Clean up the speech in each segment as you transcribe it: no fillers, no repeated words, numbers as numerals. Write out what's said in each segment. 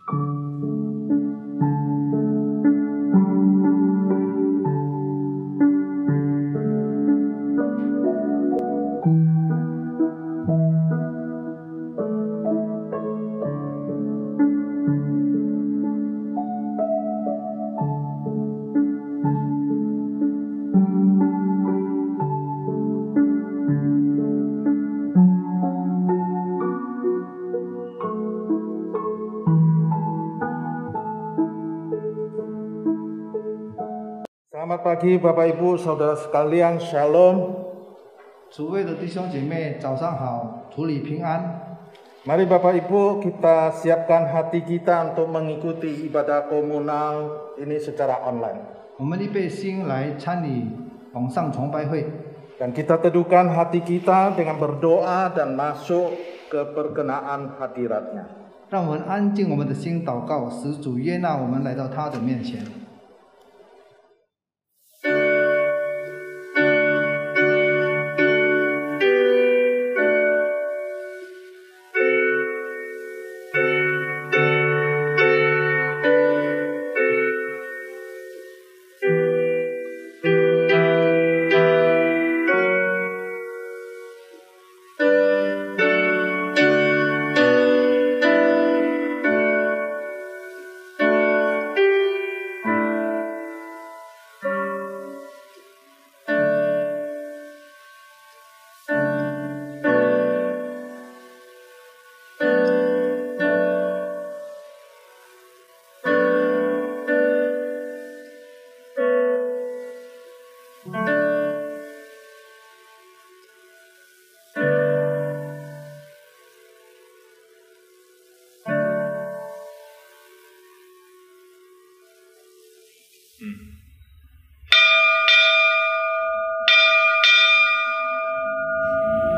Selamat pagi Bapak Ibu Saudara sekalian, Shalom. 主位的弟兄姐妹，早上好，主里平安。 Mari Bapak Ibu kita siapkan hati kita untuk mengikuti ibadah komunal ini secara online. 我们预备心来参与网上崇拜会， Dan kita teduhkan hati kita dengan berdoa dan masuk ke perkenaan hadiratnya. 让我们安静我们的心，祷告，使主悦纳我们来到他的面前。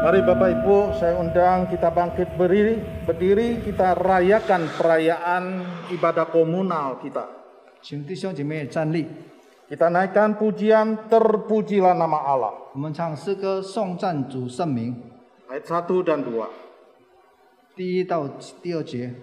Mari Bapak Ibu, saya undang kita bangkit berdiri, kita rayakan perayaan ibadah komunal kita. 请弟兄姐妹站立， Kita naikkan pujian terpujilah nama Allah. 我们唱诗歌颂赞主圣名， Ayat 1 dan 2. 第1到第2节。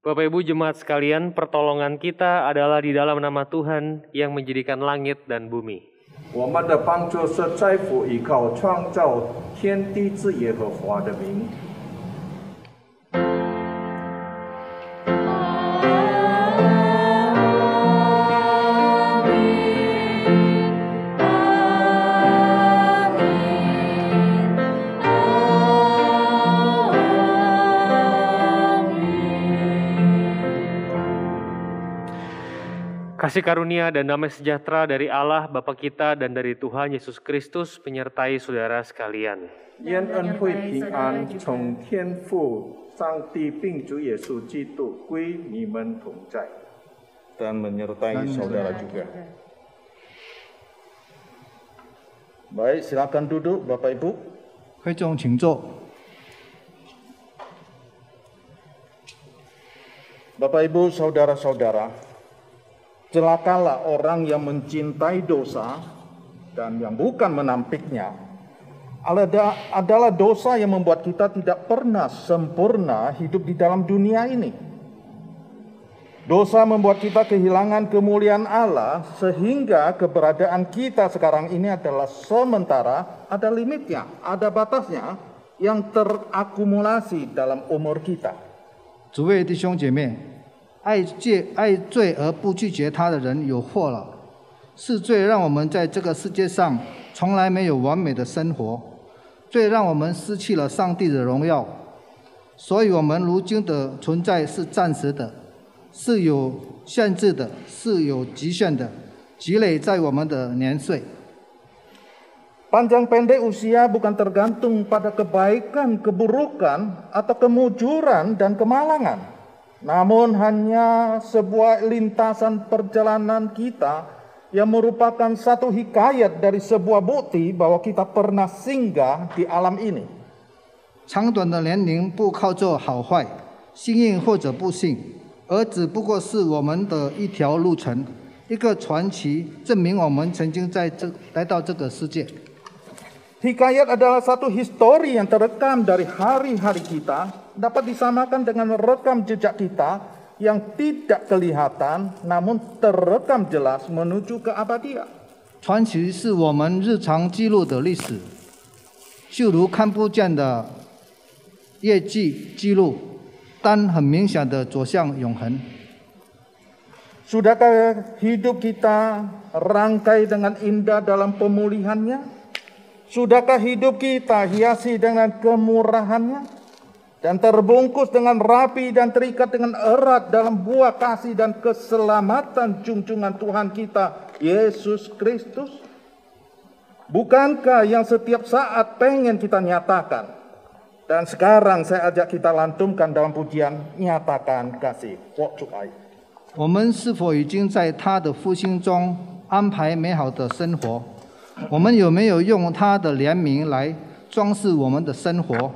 Bapak Ibu jemaat sekalian, pertolongan kita adalah di dalam nama Tuhan yang menjadikan langit dan bumi. 我们的帮助是在乎依靠创造天地之耶和华的名。 Kasih karunia dan damai sejahtera dari Allah Bapa kita dan dari Tuhan Yesus Kristus menyertai saudara sekalian. 愿恩惠平安从天父、上帝并主耶稣基督归你们同在，dan menyertai saudara juga. Baik, silakan duduk Bapak Ibu. 会众请坐。 Bapak Ibu, saudara-saudara, celakalah orang yang mencintai dosa dan yang bukan menampiknya. Adalah dosa yang membuat kita tidak pernah sempurna hidup di dalam dunia ini. Dosa membuat kita kehilangan kemuliaan Allah sehingga keberadaan kita sekarang ini adalah sementara, ada limitnya, ada batasnya yang terakumulasi dalam umur kita. 诸位弟兄姐妹，爱罪而不拒绝他的人有祸了。是罪让我们在这个世界上从来没有完美的生活，罪让我们失去了上帝的荣耀。所以我们如今的存在是暂时的，是有限制的，是有极限的，积累在我们的年岁。 Panjang pendek usia bukan tergantung pada kebaikan, keburukan, atau kemujuran dan kemalangan. Namun hanya sebuah lintasan perjalanan kita yang merupakan satu hikayat dari sebuah bukti bahwa kita pernah singgah di alam ini. 长短的年龄不靠做好坏，幸运或者不幸，而只不过是我们的一条路程，一个传奇，证明我们曾经来到这个世界。 Hikayat adalah satu histori yang terekam dari hari-hari kita, dapat disamakan dengan rekam jejak kita yang tidak kelihatan namun terekam jelas menuju ke abadian. 传奇是我们日常记录的历史，就如看不见的业绩记录，但很明显的走向永恒。 Sudahkah hidup kita rangkai dengan indah dalam pemulihannya? Sudahkah hidup kita hiasi dengan kemurahannya dan terbungkus dengan rapi dan terikat dengan erat dalam buah kasih dan keselamatan junjungan Tuhan kita Yesus Kristus? Bukankah yang setiap saat pengen kita nyatakan? Dan sekarang saya ajak kita lantunkan dalam pujian nyatakan kasih. 我们是否已经在他的复兴中安排美好的生活？ 我们有没有用他的怜悯来装饰我们的生活，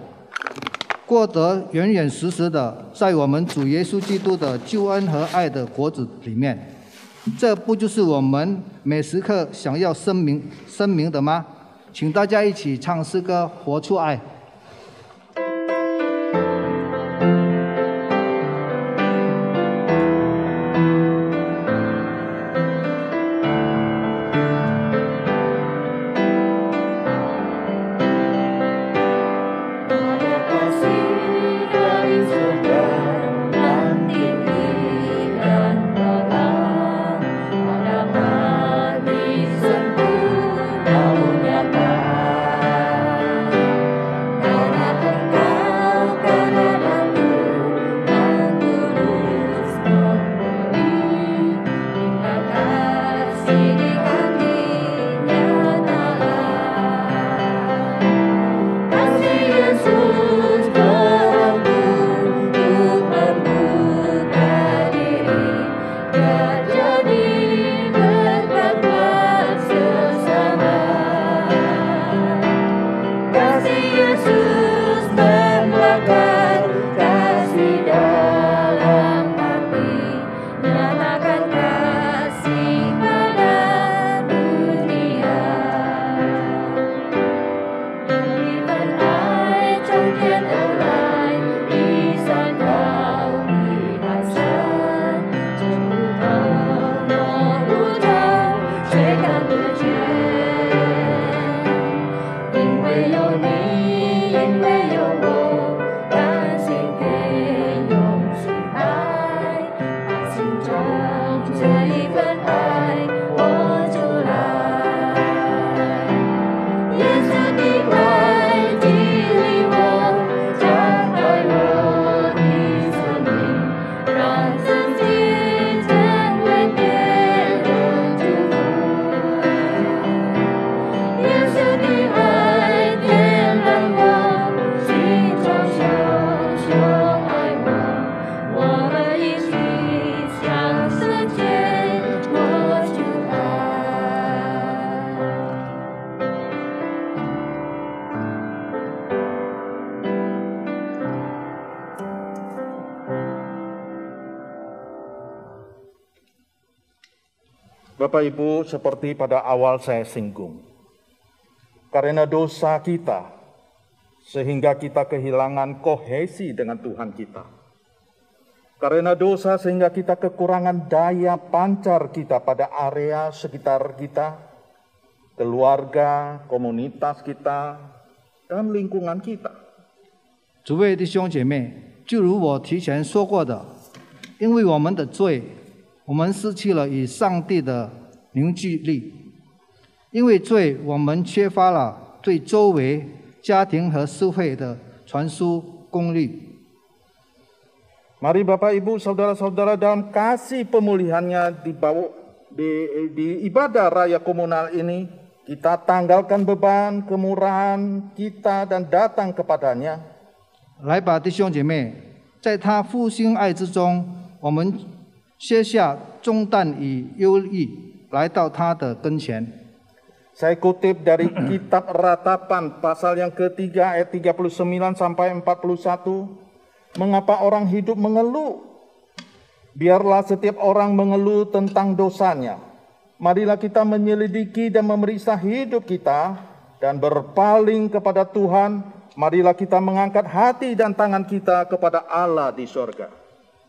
过得远远实实的在我们主耶稣基督的救恩和爱的果子里面？这不就是我们每时刻想要声明的吗？请大家一起唱诗歌《活出爱》。 Ku Bapak Ibu, seperti pada awal saya singgung, karena dosa kita, sehingga kita kehilangan kohesi dengan Tuhan kita. Karena dosa sehingga kita kekurangan daya pancar kita pada area sekitar kita, keluarga, komunitas kita, dan lingkungan kita. 诸位弟兄姐妹，就如我提前说过的，因为我们的罪，我们失去了与上帝的凝聚力。因为罪，我们缺乏了对周围家庭和社会的传输功力。 Mari Bapak Ibu Saudara-saudara dalam kasih pemulihannya di ibadah raya komunal ini, kita tanggalkan beban kemurahan kita dan datang kepadanya. 来吧，弟兄姐妹，在他复兴爱之中，我们卸下重担与忧虑，来到他的跟前。 Saya kutip dari kitab Ratapan pasal yang ketiga ayat 39 sampai 41. Mengapa orang hidup mengeluh? Biarlah setiap orang mengeluh tentang dosanya. Marilah kita menyelidiki dan memeriksa hidup kita dan berpaling kepada Tuhan. Marilah kita mengangkat hati dan tangan kita kepada Allah di sorga.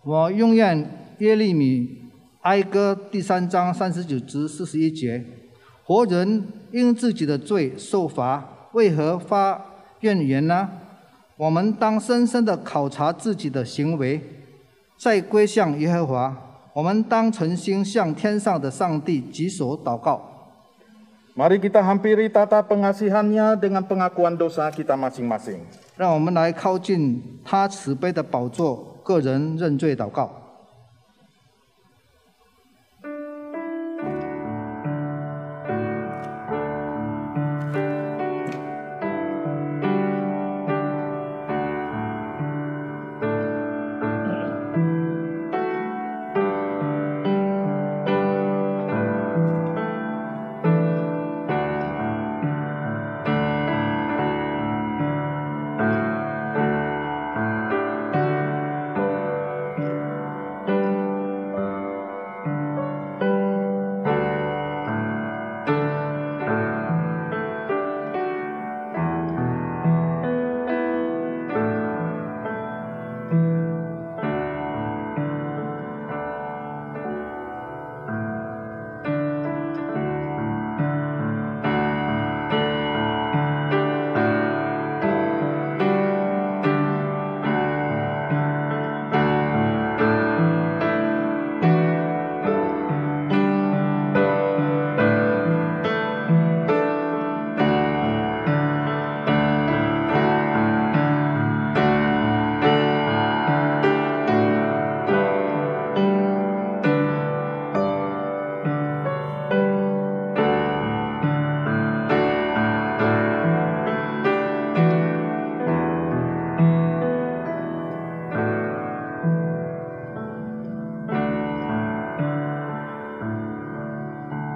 我用愿耶利米哀歌第3章39至41节，活人因自己的罪受罚，为何发怨言呢？我们当深深地考察自己的行为，再归向耶和华。我们当诚心向天上的上帝举手祷告。 Mari kita hampiri tata pengasihannya dengan pengakuan dosa kita masing-masing. 让我们来靠近他慈悲的宝座，个人认罪祷告。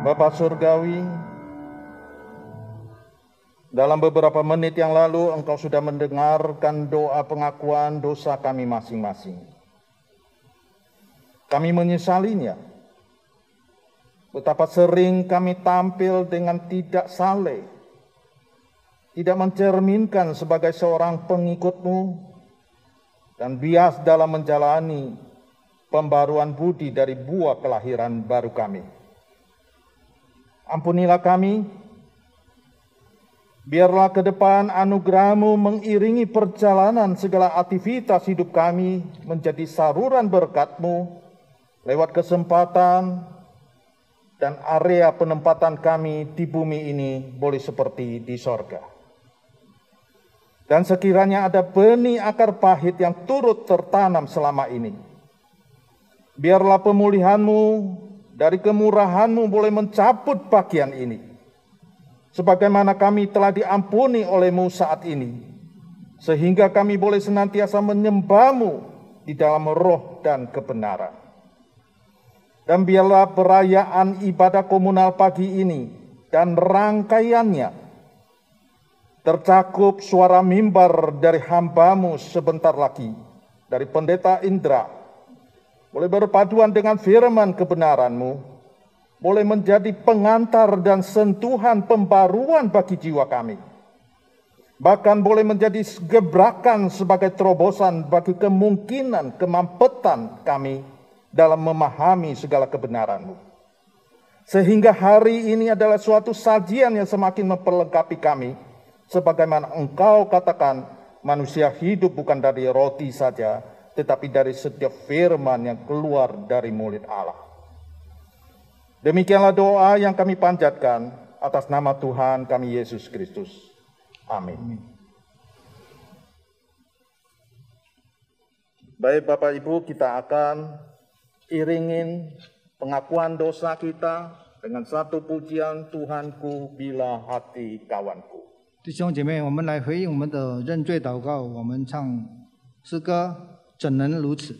Bapak Surgawi, dalam beberapa menit yang lalu Engkau sudah mendengarkan doa pengakuan dosa kami masing-masing. Kami menyesalinya. Betapa sering kami tampil dengan tidak saleh, tidak mencerminkan sebagai seorang pengikut-Mu, dan bias dalam menjalani pembaruan budi dari buah kelahiran baru kami. Ampunilah kami, biarlah ke depan anugerah-Mu mengiringi perjalanan segala aktivitas hidup kami menjadi saluran berkat-Mu lewat kesempatan dan area penempatan kami di bumi ini boleh seperti di sorga. Dan sekiranya ada benih akar pahit yang turut tertanam selama ini, biarlah pemulihan-Mu dari kemurahan-Mu boleh mencabut bagian ini, sebagaimana kami telah diampuni oleh-Mu saat ini, sehingga kami boleh senantiasa menyembah-Mu di dalam roh dan kebenaran. Dan biarlah perayaan ibadah komunal pagi ini dan rangkaiannya tercakup suara mimbar dari hamba-Mu sebentar lagi, dari Pendeta Indra, boleh berpaduan dengan firman kebenaran-Mu, boleh menjadi pengantar dan sentuhan pembaruan bagi jiwa kami. Bahkan boleh menjadi gebrakan sebagai terobosan bagi kemungkinan kemampetan kami dalam memahami segala kebenaran-Mu. Sehingga hari ini adalah suatu sajian yang semakin memperlengkapi kami, sebagaimana Engkau katakan, manusia hidup bukan dari roti saja, tetapi dari setiap firman yang keluar dari mulut Allah. Demikianlah doa yang kami panjatkan atas nama Tuhan kami Yesus Kristus. Amin. Baik Bapak Ibu, kita akan iringin pengakuan dosa kita dengan satu pujian, Tuhanku bila hati kawanku. 弟兄姐妹，我们来回应我们的认罪祷告，我们唱诗歌怎能如此。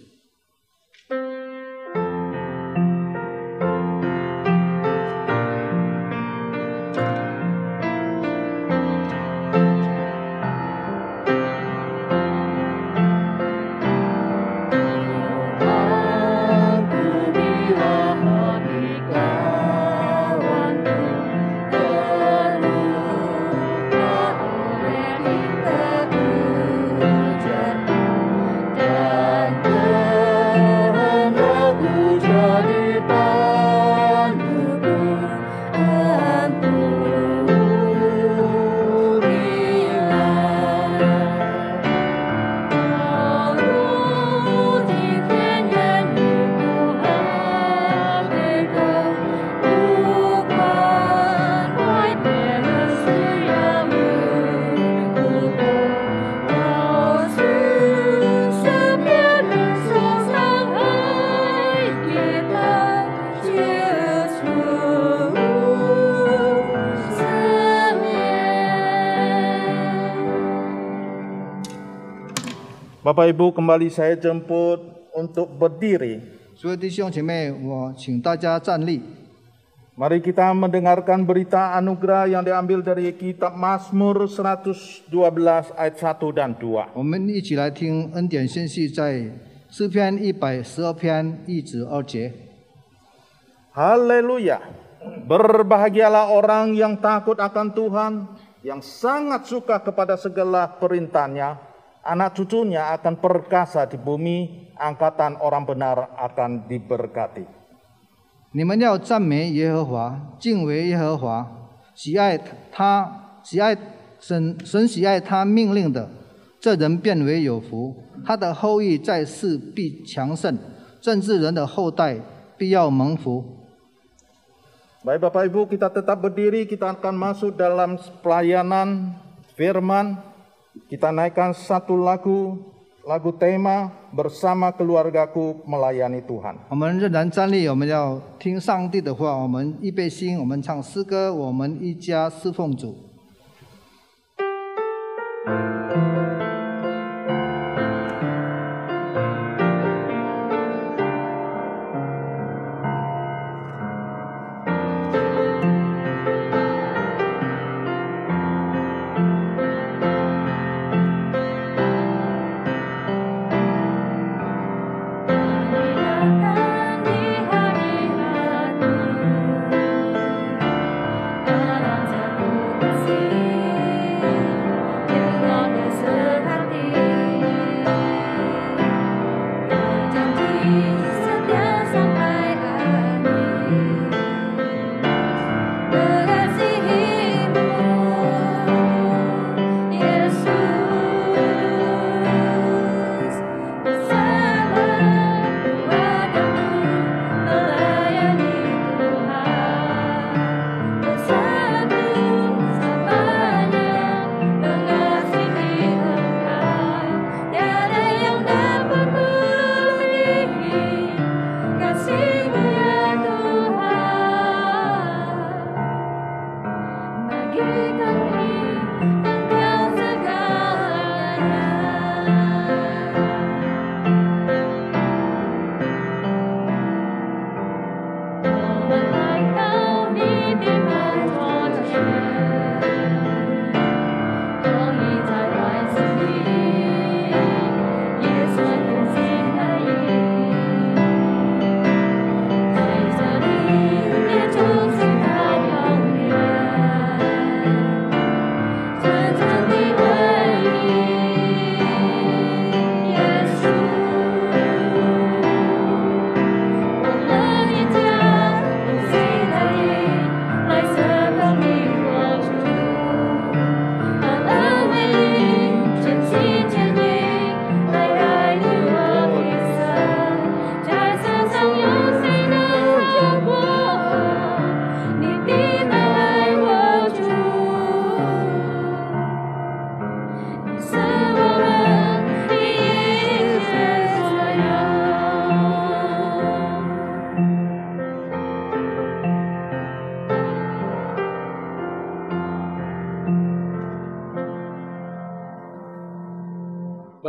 Bapak Ibu, kembali saya jemput untuk berdiri. 所有弟兄姐妹，我请大家站立。 Mari kita mendengarkan berita anugerah yang diambil dari kitab Mazmur 112 ayat 1 dan 2. 我们一起来听恩典信息，在诗篇112篇1至2节。 Haleluya. Berbahagialah orang yang takut akan Tuhan, yang sangat suka kepada segala perintahnya. Anak cucunya akan perkasa di bumi, angkatan orang benar akan diberkati. 你们要赞美耶和华，敬畏耶和华，喜爱神喜爱他命令的，这人变为有福。他的后裔在世必强盛，正直人的后代必要蒙福。 Baik Bapak Ibu, kita tetap berdiri, kita akan masuk dalam pelayanan firman. Kita naikkan satu lagu tema bersama keluargaku melayani Tuhan. 我们仍然站立，我们要听上帝的话。我们预备心，我们唱诗歌，我们一家侍奉主。 Dalam satu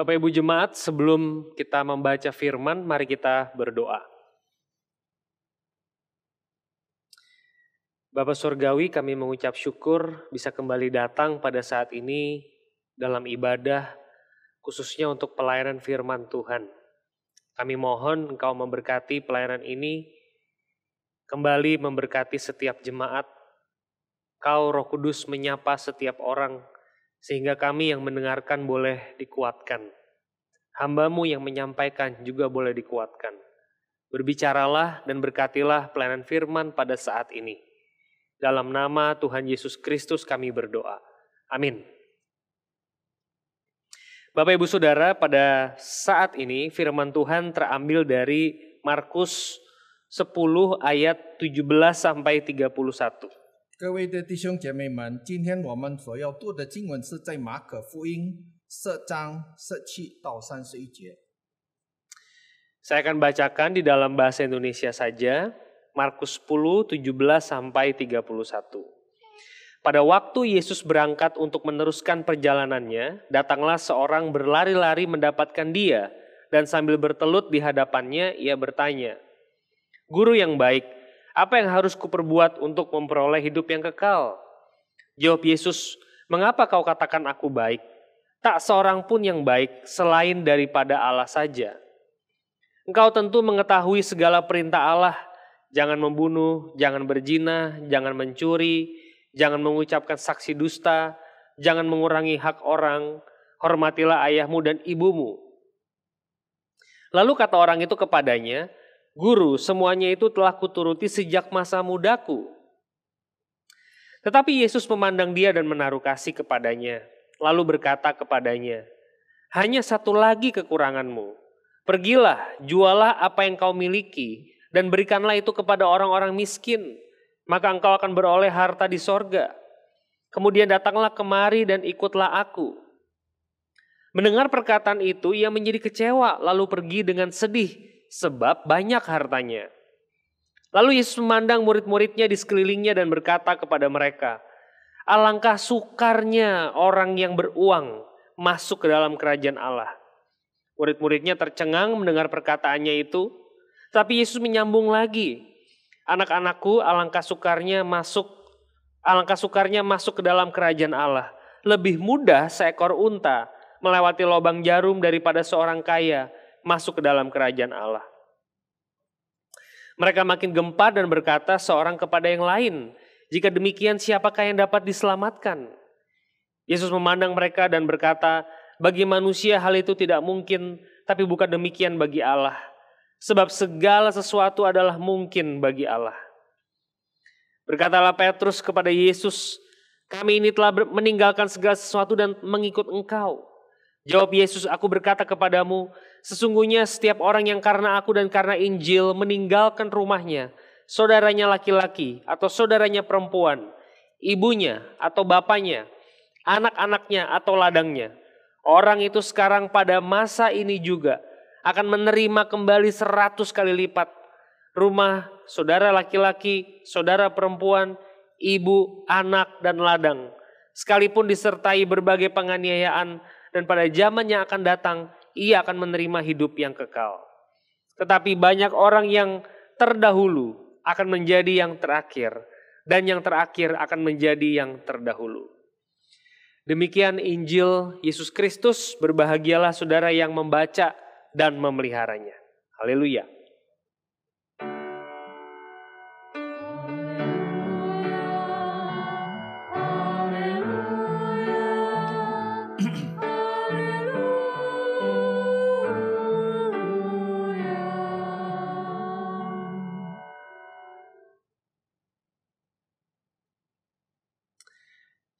Bapak Ibu Jemaat, sebelum kita membaca firman, mari kita berdoa. Bapa Surgawi, kami mengucap syukur bisa kembali datang pada saat ini dalam ibadah, khususnya untuk pelayanan firman Tuhan. Kami mohon Engkau memberkati pelayanan ini, kembali memberkati setiap jemaat. Kau Roh Kudus menyapa setiap orang, sehingga kami yang mendengarkan boleh dikuatkan. Hamba-Mu yang menyampaikan juga boleh dikuatkan. Berbicaralah dan berkatilah pelayanan firman pada saat ini. Dalam nama Tuhan Yesus Kristus kami berdoa. Amin. Bapak Ibu Saudara, pada saat ini firman Tuhan terambil dari Markus 10 ayat 17 sampai 31. 各位的弟兄姐妹们，今天我们所要读的经文是在马可福音4章17到31节。 Saya akan bacakan di dalam bahasa Indonesia saja, Markus 10, 17 sampai 31. Pada waktu Yesus berangkat untuk meneruskan perjalanannya, datanglah seorang berlari-lari mendapatkan dia, dan sambil bertelut di hadapannya, ia bertanya, "Guru yang baik, apa yang harus kuperbuat untuk memperoleh hidup yang kekal?" Jawab Yesus, "Mengapa kau katakan aku baik? Tak seorang pun yang baik selain daripada Allah saja. Engkau tentu mengetahui segala perintah Allah, jangan membunuh, jangan berzina, jangan mencuri, jangan mengucapkan saksi dusta, jangan mengurangi hak orang, hormatilah ayahmu dan ibumu." Lalu kata orang itu kepadanya, "Guru, semuanya itu telah kuturuti sejak masa mudaku." Tetapi Yesus memandang dia dan menaruh kasih kepadanya, lalu berkata kepadanya, "Hanya satu lagi kekuranganmu. Pergilah, jualah apa yang kau miliki, dan berikanlah itu kepada orang-orang miskin, maka engkau akan beroleh harta di sorga. Kemudian datanglah kemari dan ikutlah aku." Mendengar perkataan itu, ia menjadi kecewa, lalu pergi dengan sedih, sebab banyak hartanya. Lalu Yesus memandang murid-muridnya di sekelilingnya dan berkata kepada mereka, "Alangkah sukarnya orang yang beruang masuk ke dalam kerajaan Allah." Murid-muridnya tercengang mendengar perkataannya itu, tapi Yesus menyambung lagi, "Anak-anakku, alangkah sukarnya masuk ke dalam kerajaan Allah. Lebih mudah seekor unta melewati lubang jarum daripada seorang kaya masuk ke dalam kerajaan Allah." Mereka makin gempar dan berkata seorang kepada yang lain, "Jika demikian, siapakah yang dapat diselamatkan?" Yesus memandang mereka dan berkata, "Bagi manusia hal itu tidak mungkin, tapi bukan demikian bagi Allah. Sebab segala sesuatu adalah mungkin bagi Allah." Berkatalah Petrus kepada Yesus, "Kami ini telah meninggalkan segala sesuatu dan mengikut Engkau." Jawab Yesus, "Aku berkata kepadamu, sesungguhnya setiap orang yang karena aku dan karena Injil meninggalkan rumahnya, saudaranya laki-laki atau saudaranya perempuan, ibunya atau bapaknya, anak-anaknya atau ladangnya, orang itu sekarang pada masa ini juga akan menerima kembali 100 kali lipat rumah, saudara laki-laki, saudara perempuan, ibu, anak, dan ladang, sekalipun disertai berbagai penganiayaan, dan pada zaman yang akan datang, ia akan menerima hidup yang kekal. Tetapi banyak orang yang terdahulu akan menjadi yang terakhir, dan yang terakhir akan menjadi yang terdahulu." Demikian Injil Yesus Kristus, berbahagialah saudara yang membaca dan memeliharanya. Haleluya.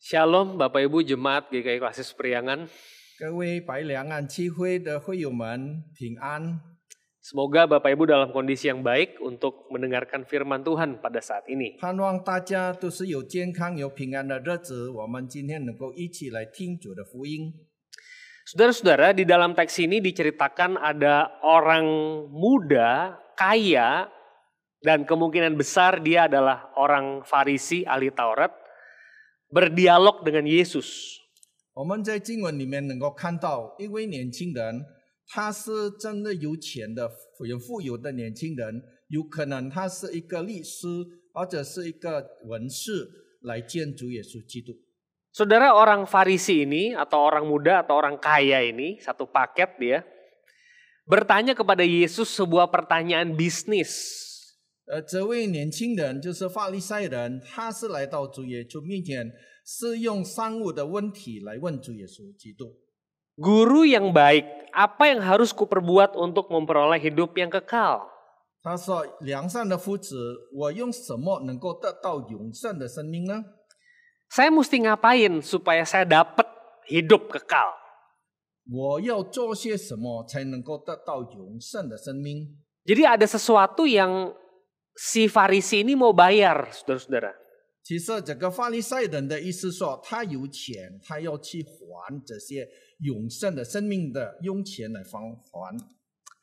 Shalom Bapak Ibu Jemaat GKI Klasis Priangan. 各位白两岸七会的会友们平安。 Semoga Bapak Ibu dalam kondisi yang baik untuk mendengarkan firman Tuhan pada saat ini. 盼望大家都是有健康、有平安的日子。我们今天能够一起来听主的福音。 Saudara-saudara, di dalam teks ini diceritakan ada orang muda, kaya, dan kemungkinan besar dia adalah orang Farisi, ahli Taurat, berdialog dengan Yesus. 我们在经文里面能够看到一位年轻人，他是真的有钱的、很富有的年轻人，有可能他是一个律师或者是一个文士来见主耶稣基督。 Saudara, orang Farisi ini atau orang muda atau orang kaya ini, satu paket dia, bertanya kepada Yesus sebuah pertanyaan bisnis. 这位年轻人就是法利赛人，他是来到主耶稣面前，是用商务的问题来问主耶稣基督。 Guru yang baik, apa yang harus kuperbuat untuk memperoleh hidup yang kekal? 他说：“良善的夫子，我用什么能够得到永生的生命呢？ Saya mesti ngapain supaya saya dapat hidup kekal? 我要做些什么才能够得到永生的生命？” Jadi ada sesuatu yang si Farisi ini mau bayar, saudara-saudara. 其实这个法利赛人的意思说，他有钱，他要去还这些永生的生命的用钱来还。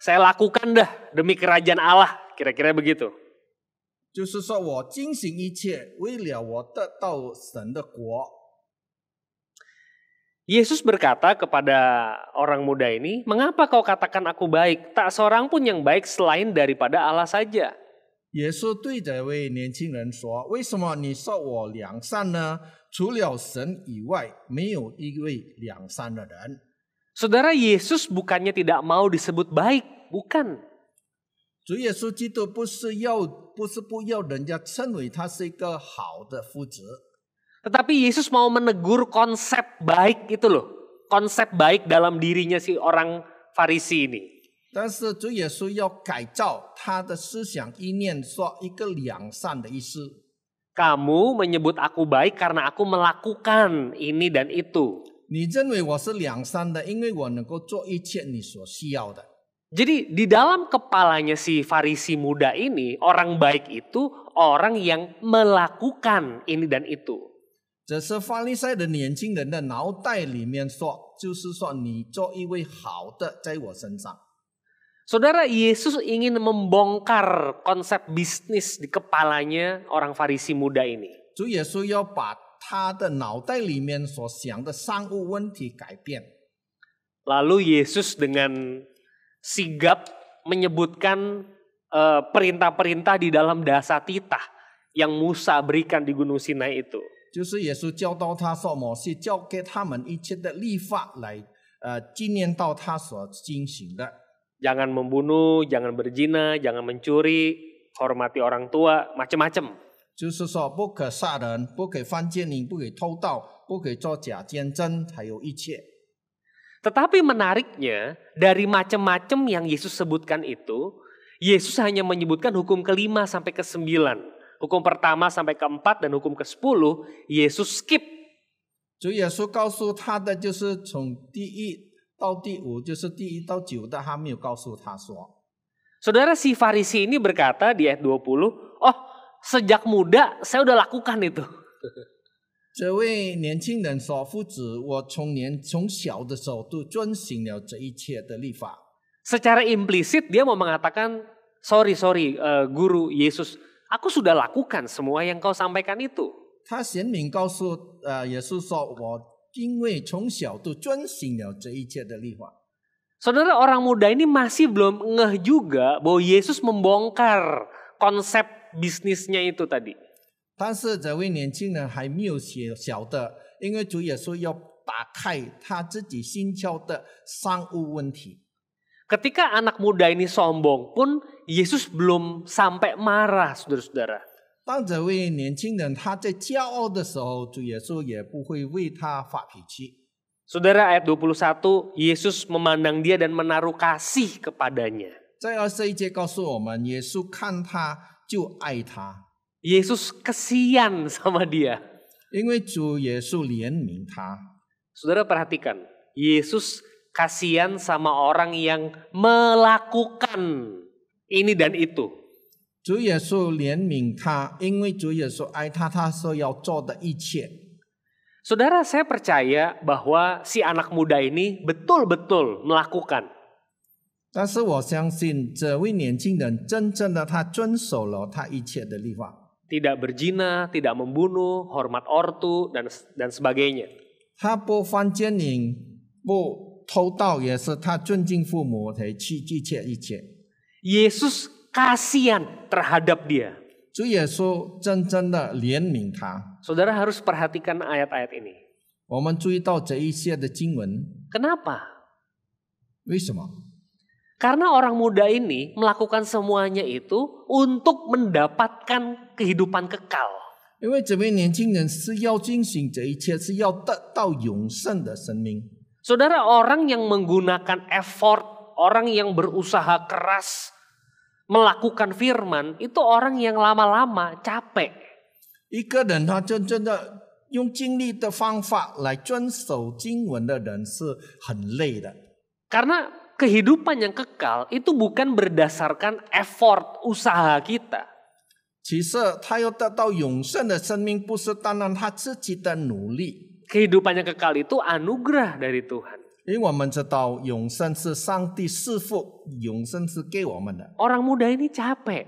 Saya lakukan dah demi kerajaan Allah, kira-kira begitu. 就是说我进行一切，为了我得到神的国。 Yesus berkata kepada orang muda ini, "Mengapa kau katakan aku baik? Tak seorang pun yang baik selain daripada Allah saja." 耶稣对这位年轻人说：“为什么你说我良善呢？除了神以外，没有一位良善的人。” Saudara, Yesus bukannya tidak mau disebut baik, bukan. 主耶稣基督不是不要人家称为他是一个好的夫子， Tetapi Yesus mau menegur konsep baik itu loh. Konsep baik dalam dirinya si orang Farisi ini. 但是主耶稣要改造他的思想意念，说一个良善的意思。 Kamu menyebut aku baik karena aku melakukan ini dan itu. 你认为我是良善的，因为我能够做一切你所需要的。 Jadi di dalam kepalanya si Farisi muda ini, orang baik itu orang yang melakukan ini dan itu. 这是法利赛的年轻人的脑袋里面说，就是说你做一位好的，在我身上。 Saudara, Yesus ingin membongkar konsep bisnis di kepalanya orang Farisi muda ini. 主耶稣要把他的脑袋里面所想的商务问题改变。 Lalu Yesus dengan sigap menyebutkan perintah-perintah di dalam Dasatitah yang Musa berikan di Gunung Sinai itu. 就是耶稣教导他说，摩西教给他们一切的律法来纪念到他所进行的。 Jangan membunuh, jangan berzina, jangan mencuri, hormati orang tua, macam-macam. 就是说不可杀人，不可犯奸淫，不可偷盗，不可作假见证，还有一切。 Tetapi menariknya, dari macam-macam yang Yesus sebutkan itu, Yesus hanya menyebutkan hukum ke-5 sampai ke-9. Hukum pertama sampai ke-4 dan hukum ke-10, Yesus skip. 主耶稣告诉他的就是从第1到第5，就是第1到9的，他没有告诉他说。 Saudara, si Farisi ini berkata di ayat 20, "Oh, sejak muda saya udah lakukan itu." 这位年轻人说：“夫子，我从小的时候都遵行了这一切的律法。” Secara implisit dia mau mengatakan, sorry, Guru Yesus, aku sudah lakukan semua yang kau sampaikan itu. 他显明告诉耶稣说：“我因为从小都遵行了这一切的律法。” Saudara, orang muda ini masih belum ngeh juga bahwa Yesus membongkar konsep bisnisnya itu tadi. 但是这位年轻人还没有晓得，因为主耶稣要打开他自己心窍的商务问题。 Ketika anak muda ini sombong pun, Yesus belum sampai marah, saudara-saudara. 当这位年轻人他在骄傲的时候，主耶稣也不会为他发脾气。 Saudara, ayat 21, Yesus memandang dia dan menaruh kasih kepadanya. 在21节告诉我们，耶稣看他就爱他， Yesus kesian sama dia. 因为主耶稣怜悯他。 Saudara perhatikan, Yesus kasihan sama orang yang melakukan ini dan itu. 主耶稣怜悯他，因为主耶稣爱他，他所要做的一切。 Saudara, saya percaya bahwa si anak muda ini betul-betul melakukan. 但是我相信这位年轻人真正的他遵守了他一切的律法。 Tidak berzina, tidak membunuh, hormat ortu, dan sebagainya. 他不犯奸淫，不偷盗，也是他尊敬父母，才去一切一切。 Yesus kasihan terhadap dia. 主耶稣真正的怜悯他。 Saudara harus perhatikan ayat-ayat ini. 我们注意到这一些的经文， Kenapa? 为什么？ Karena orang muda ini melakukan semuanya itu untuk mendapatkan kehidupan kekal. 因为这位年轻人是要进行这一切，是要得到永生的生命。 Saudara, orang yang menggunakan effort, orang yang berusaha keras melakukan firman, itu orang yang lama-lama capek. 一个人他真正的用尽力的方法来遵守经文的人是很累的， Karena kehidupan yang kekal itu bukan berdasarkan effort usaha kita. 其实他要得到永生的生命，不是单单他自己的努力， Kehidupan yang kekal itu anugerah dari Tuhan. 因为我们知道永生是上帝赐福，永生是给我们的。 Orang muda ini capek.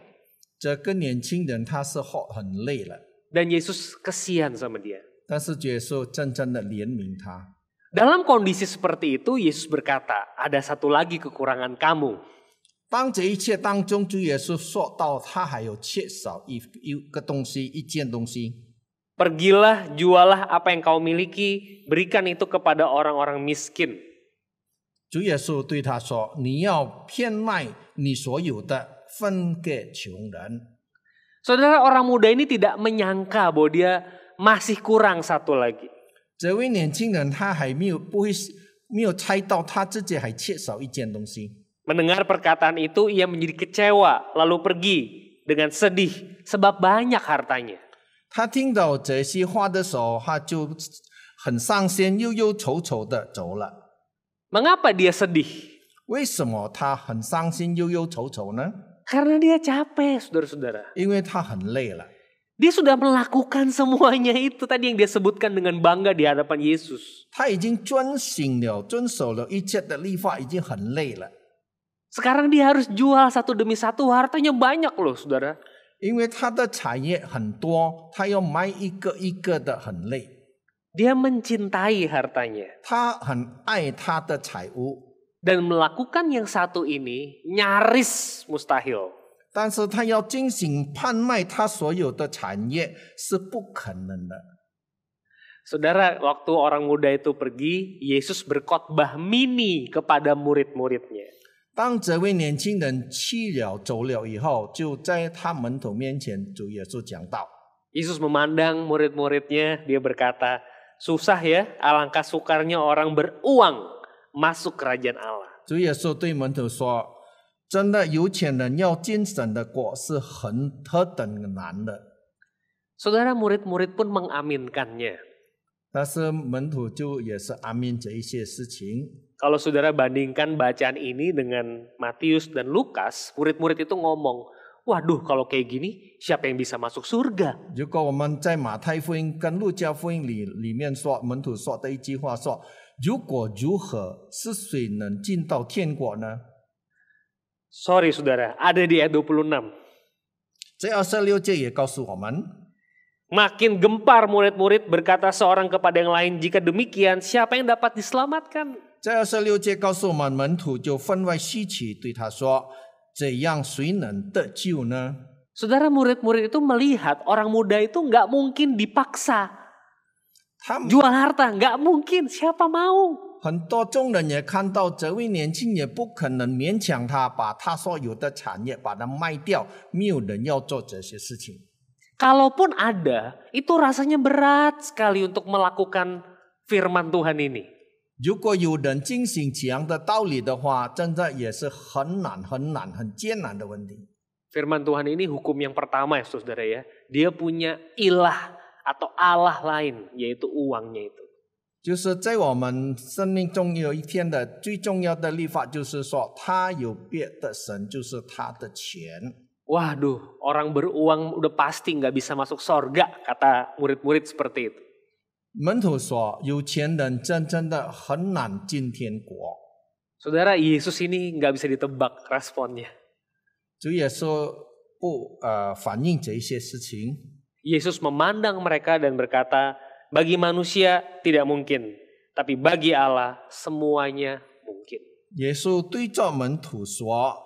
这个年轻人他是很累了， Dan Yesus kesian sama dia. 但是耶稣真正的怜悯他。 Dalam kondisi seperti itu, Yesus berkata, ada satu lagi kekurangan kamu. 当这一切当中，主耶稣说到他还有缺少一个东西，一件东西。 Pergilah, jualah apa yang kau miliki, berikan itu kepada orang-orang miskin. 主耶稣对他说：“你要变卖你所有的，分给穷人。” Saudara, orang muda ini tidak menyangka bahwa dia masih kurang satu lagi. 这位年轻人他还没有猜到他自己还缺少一件东西。 Mendengar perkataan itu, ia menjadi kecewa, lalu pergi dengan sedih sebab banyak hartanya. 他听到这些话的时候，他就很伤心，忧忧愁愁的走了。 Mengapa dia sedih? 为什么他很伤心、忧忧愁愁呢？ Karena dia capek, saudara-saudara. 因为他很累了。 Dia sudah melakukan semuanya itu tadi yang dia sebutkan dengan bangga di hadapan Yesus. 他已经遵守了一切的律法，已经很累了。 Sekarang dia harus jual satu demi satu, hartanya banyak loh, saudara. 因为他的产业很多，他要卖一个一个的，很累。 Dia mencintai hartanya. 他很爱他的财物， Dan melakukan yang satu ini nyaris mustahil. 但是他要进行贩卖他所有的产业是不可能的。 Saudara, waktu orang muda itu pergi, Yesus berkhotbah mini kepada murid-muridnya. 当这位年轻人走了以后，就在他门徒面前，主耶稣讲道。 Yesus memandang murid-muridnya, dia berkata, susah ya, alangkah sukarnya orang beruang masuk kerajaan Allah. 主耶稣对门徒说：“真的有钱人要进神的国是何等难的。” Saudara, murid-murid pun mengaminkannya. 但是门徒就也是阿明这一些事情。 Kalau saudara bandingkan bacaan ini dengan Matius dan Lukas, murid-murid itu ngomong, waduh kalau kayak gini siapa yang bisa masuk surga? 如果我们在马太福音跟路加福音里面说，门徒说的一句话说：“如果如何，是谁能进到天国呢？” Sorry saudara, ada di ayat 26. 这26节也告诉我们， Makin gempar murid-murid berkata seorang kepada yang lain, jika demikian siapa yang dapat diselamatkan? 这26节告诉我们，门徒就分外稀奇，对他说：“这样谁能得救呢？” Saudara, murid-murid itu melihat orang muda itu nggak mungkin dipaksa 他们 jual harta, nggak mungkin, siapa mau? 很多众人也看到这位年轻人不可能勉强他把他所有的产业把它卖掉，没有人要做这些事情。 Kalaupun ada, itu rasanya berat sekali untuk melakukan firman Tuhan ini. 如果有人进行这样的道理的话，真的也是很难、很艰难的问题。 Firman Tuhan ini hukum yang pertama ya saudara ya. Dia punya ilah atau Allah lain, yaitu uangnya itu. 就是在我们生命中有一天的最重要的律法，就是说他有别的神，就是他的钱。 Waduh, orang beruang udah pasti nggak bisa masuk sorga, kata murid-murid seperti itu. 门徒说，有钱人真正的很难进天国。 Saudara, Yesus ini nggak bisa ditebak responnya. 主耶稣不反映这一些事情。 Yesus memandang mereka dan berkata, bagi manusia tidak mungkin, Tapi bagi Allah semuanya mungkin. 耶稣对着门徒说：“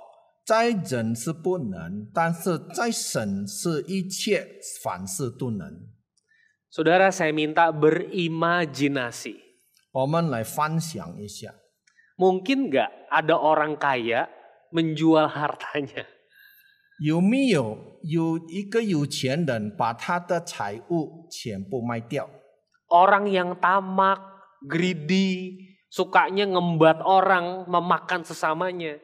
在人是不能，但是在神是一切凡事都能。” Saudara, saya minta berimajinasi. 我们来分享一下， Mungkin nggak ada orang kaya menjual hartanya? 有没有一个有钱人把他的财物全部卖掉？ Orang yang tamak, greedy, sukanya ngembat orang, memakan sesamanya.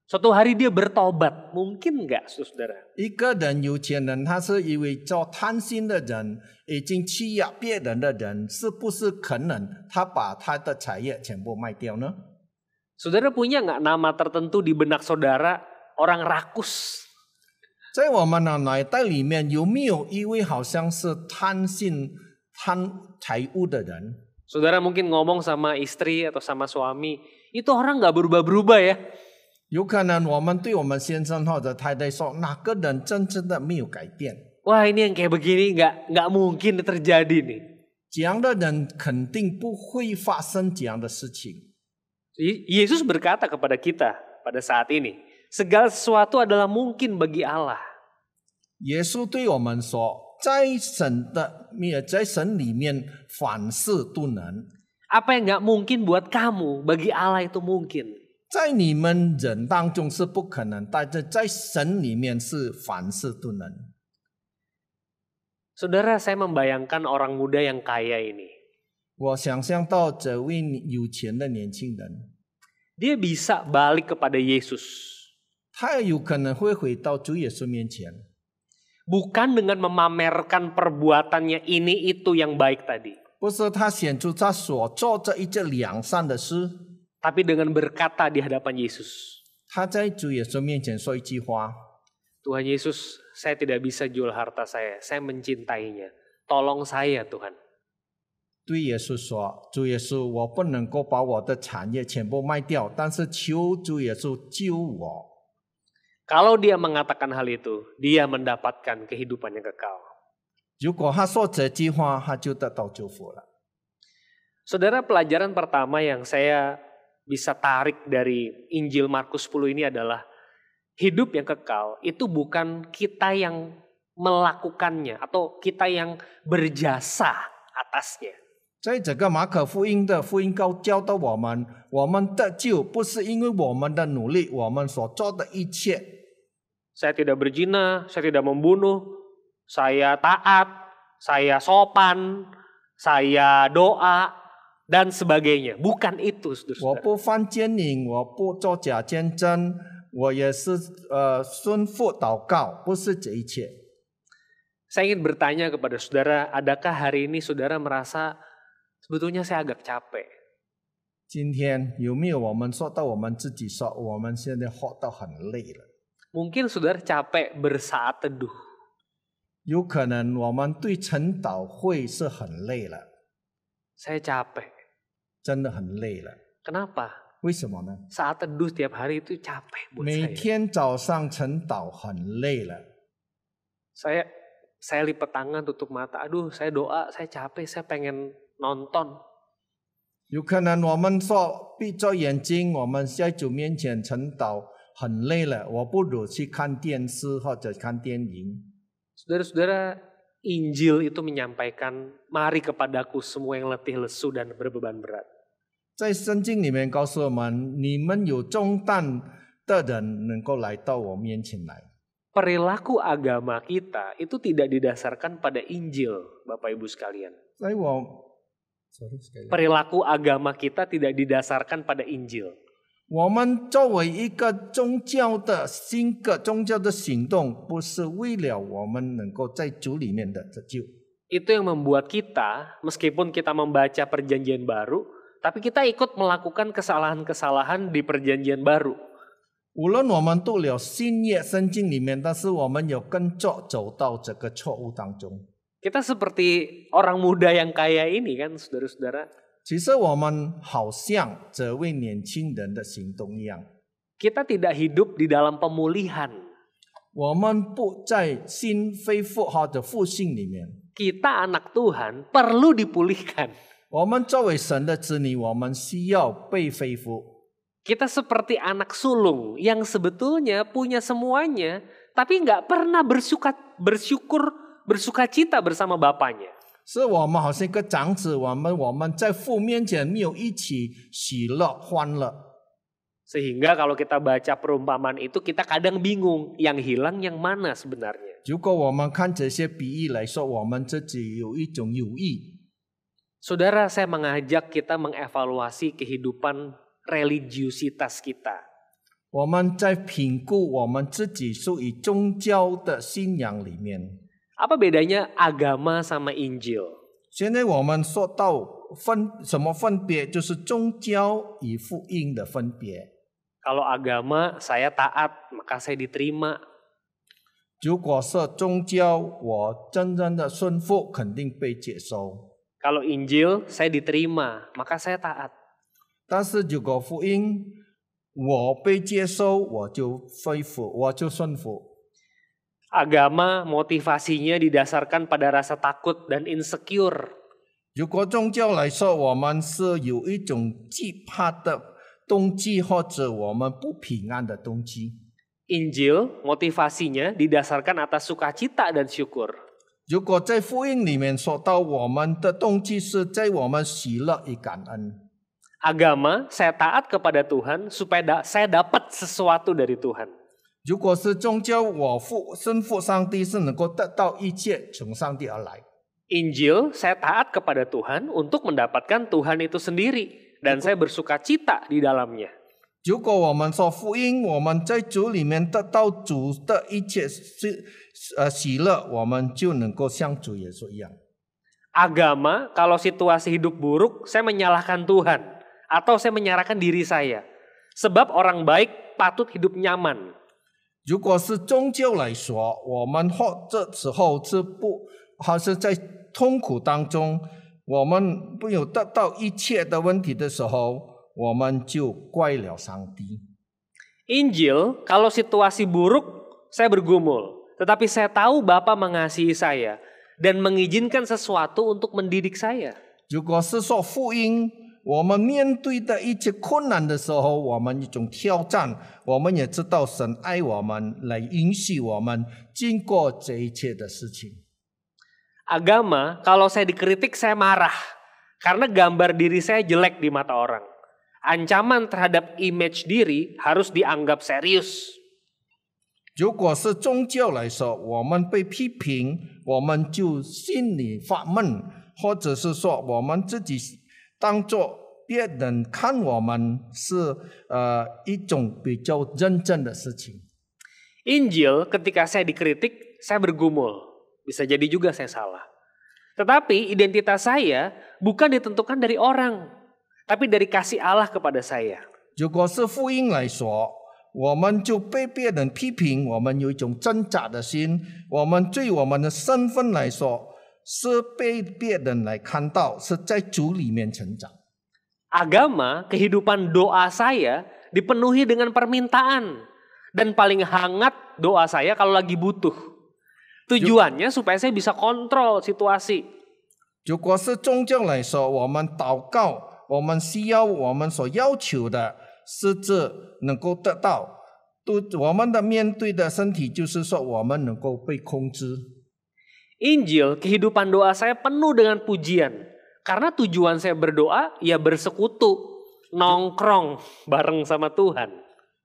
Suatu hari dia bertobat, mungkin nggak, saudara? 一个人有钱人，他是因为做贪心的人，已经欺压别人的人，是不是可能他把他的产业全部卖掉呢？ Saudara punya nggak nama tertentu di benak saudara, orang rakus? 在我们的脑袋里面，有没有一位好像是贪心、贪财物的人？ Saudara mungkin ngomong sama istri atau sama suami, itu orang nggak berubah-berubah ya. 有可能我们对我们先生或者太太说，哪个人真正的没有改变？ Wah, ini yang kayak begini nggak mungkin terjadi nih. 这样的人肯定不会发生这样的事情。 Yesus berkata kepada kita pada saat ini, segala sesuatu adalah mungkin bagi Allah. 耶稣对我们说，在神里面，凡事都能。 Apa yang nggak mungkin buat kamu, bagi Allah itu mungkin. 在你们人当中是不可能，但是在神里面是凡事都能。 Saudara, saya membayangkan orang muda yang kaya ini. 我想象到这位有钱的年轻人， Dia bisa balik kepada Yesus. 他有可能会回到主耶稣面前， Bukan dengan memamerkan perbuatannya ini itu yang baik tadi. 不是他显出他所做这一件良善的事， Tapi dengan berkata di hadapan Yesus. 他在主耶稣面前说一句话： Tuhan Yesus, saya tidak bisa jual harta saya mencintainya. Tolong saya Tuhan. 对耶稣说：“主耶稣，我不能够把我的产业全部卖掉，但是求主耶稣救我。” Kalau dia mengatakan hal itu, dia mendapatkan kehidupan yang kekal. 如果他说这句话，他就得到祝福了。 Saudara, pelajaran pertama yang saya bisa tarik dari Injil Markus 10 ini adalah hidup yang kekal itu bukan kita yang melakukannya atau kita yang berjasa atasnya. 在这个马可福音的福音教导我们，我们得救不是因为我们的努力，我们所做的一切。 Saya tidak berzina, saya tidak membunuh, saya taat, saya sopan, saya doa, dan sebagainya. Bukan itu, 我 saudara. 不犯奸淫，我不做假见证，我也是顺服祷告，不是这一切。 Saya ingin bertanya kepada saudara, adakah hari ini saudara merasa sebetulnya saya agak capek? 今天有没有我们说到我们自己说，我们现在活到很累了？ Mungkin saudara capek bersaat teduh. 有可能我们对晨祷会是很累了， Saya capek. 真的很累了。 Kenapa? 为什么呢？ Saat teduh setiap hari itu capek buat 每 saya. 天早上晨祷很累了。 Saya lipat tangan, tutup mata. Aduh, saya doa, saya capek, saya pengen nonton. 有可能我们说闭着眼睛，我们在主面前晨祷很累了，我不如去看电视或者看电影。 Saudara-saudara, Injil itu menyampaikan, mari kepadaku semua yang letih lesu dan berbeban berat. 在圣经里面告诉我们，你们有重担的人能够来到我面前来。 Perilaku agama kita itu tidak didasarkan pada Injil, Bapak Ibu sekalian. 在我 Perilaku agama kita tidak didasarkan pada Injil. 我们作为一个宗教的性格、宗教的行动，不是为了我们能够在主里面的得救。 Itu yang membuat kita, meskipun kita membaca perjanjian baru, tapi kita ikut melakukan kesalahan-kesalahan di perjanjian baru. 无论我们读了新约圣经里面，但是我们有跟着走到这个错误当中。 Kita seperti orang muda yang kaya ini kan, saudara-saudara. 其实我们好像这位年轻人的行动一样， Kita tidak hidup di dalam pemulihan. 我们不在新恢复或者复兴里面， Kita anak Tuhan perlu dipulihkan. 我们作为神的子女，我们需要被恢复。 Kita seperti anak sulung yang sebetulnya punya semuanya, tapi nggak pernah bersuka cita bersama bapaknya. 是我们好像一个长子，我们在父面前没有一起喜乐欢乐。 Sehingga kalau kita baca perumpamaan itu kita kadang bingung, yang hilang yang mana sebenarnya. 如果我们看这些比喻来说，我们自己有一种犹豫。 Saudara, saya mengajak kita mengevaluasi kehidupan religiusitas kita. 我们在评估我们自己属于宗教的信仰里面。 Apa bedanya agama sama Injil? 现在我们说到什么分别，就是宗教与福音的分别。 Kalau agama saya taat, maka saya diterima. 如果是宗教，我真正的顺服，肯定被接受。 Kalau Injil saya diterima, maka saya taat. 但是如果福音我被接受，我就恢复，我就顺服。 Agama motivasinya didasarkan pada rasa takut dan insecure. 如果宗教来说，我们是有一种惧怕的动机，或者我们不平安的动机。 Injil motivasinya didasarkan atas sukacita dan syukur. 如果在福音里面说到，我们的动机是在我们喜乐与感恩。 Agama, saya taat kepada Tuhan supaya saya dapat sesuatu dari Tuhan. 如果是宗教，我顺服上帝是能够得到一切从上帝而来。 Injil, saya taat kepada Tuhan untuk mendapatkan Tuhan itu sendiri. Dan saya bersuka cita di dalamnya. 如果我们说福音，我们在主里面得到主的一切喜乐，我们就能够像主耶稣一样。 Agama, kalau situasi hidup buruk, saya menyalahkan Tuhan. Atau saya menyalahkan diri saya. Sebab orang baik patut hidup nyaman. 如果是宗教来说，我们这时候是不，好像在痛苦当中，我们没有得到一切的问题的时候，我们就怪了上帝。 Injil, kalau situasi buruk, saya bergumul. Tetapi saya tahu Bapa mengasihi saya dan mengizinkan sesuatu untuk mendidik saya. 如果是说福音，我们面对的一切困难的时候，我们一种挑战，我们也知道神爱我们，来允许我们经过这一切的事情。 Agama, kalau saya dikritik saya marah. Karena gambar diri saya jelek di mata orang. Ancaman terhadap image diri harus dianggap serius. 如果是宗教来说，我们被批评，我们就心里发闷，或者是说我们自己当作别人看我们是一种比较认真的事情。 Injil, ketika saya dikritik, saya bergumul. Bisa jadi juga saya salah. Tetapi identitas saya bukan ditentukan dari orang, tapi dari kasih Allah kepada saya. 如果是福音来说，我们就被别人批评，我们有一种挣扎的心。我们对我们的身份来说，是被别人来看到，是在主里面成长。 Agama, kehidupan doa saya dipenuhi dengan permintaan. Dan paling hangat doa saya kalau lagi butuh. Tujuannya supaya saya bisa kontrol situasi. 如果是宗教来说，我们祷告，我们需要我们所要求的，是这能够得到。我们的面对的身体，就是说我们能够被控制。 Injil, kehidupan doa saya penuh dengan pujian. Karena tujuan saya berdoa, ya bersekutu, nongkrong bareng sama Tuhan.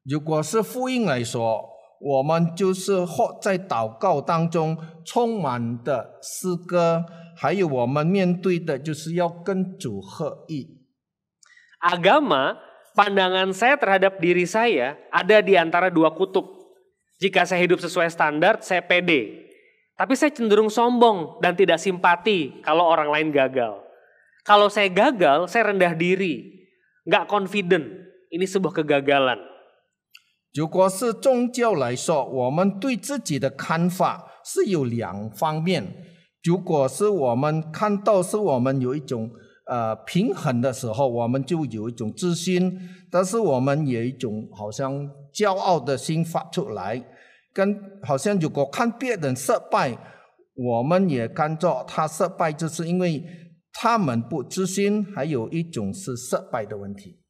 如果是福音来说，我们就是活在祷告当中，充满的诗歌，还有我们面对的就是要跟主合一。 Agama, pandangan saya terhadap diri saya ada di antara dua kutub. Jika saya hidup sesuai standar, saya pede. Tapi saya cenderung sombong dan tidak simpati kalau orang lain gagal. Kalau saya gagal, saya rendah diri. Nggak confident. Ini sebuah kegagalan. 如果是宗教来说，我们对自己的看法是有两方面。如果是我们看到是我们有一种平衡的时候，我们就有一种自信，但是我们有一种好像骄傲的心发出来，好像如果看别人失败，我们也看着他失败，就是因为他们不知心，还有一种是失败的问题。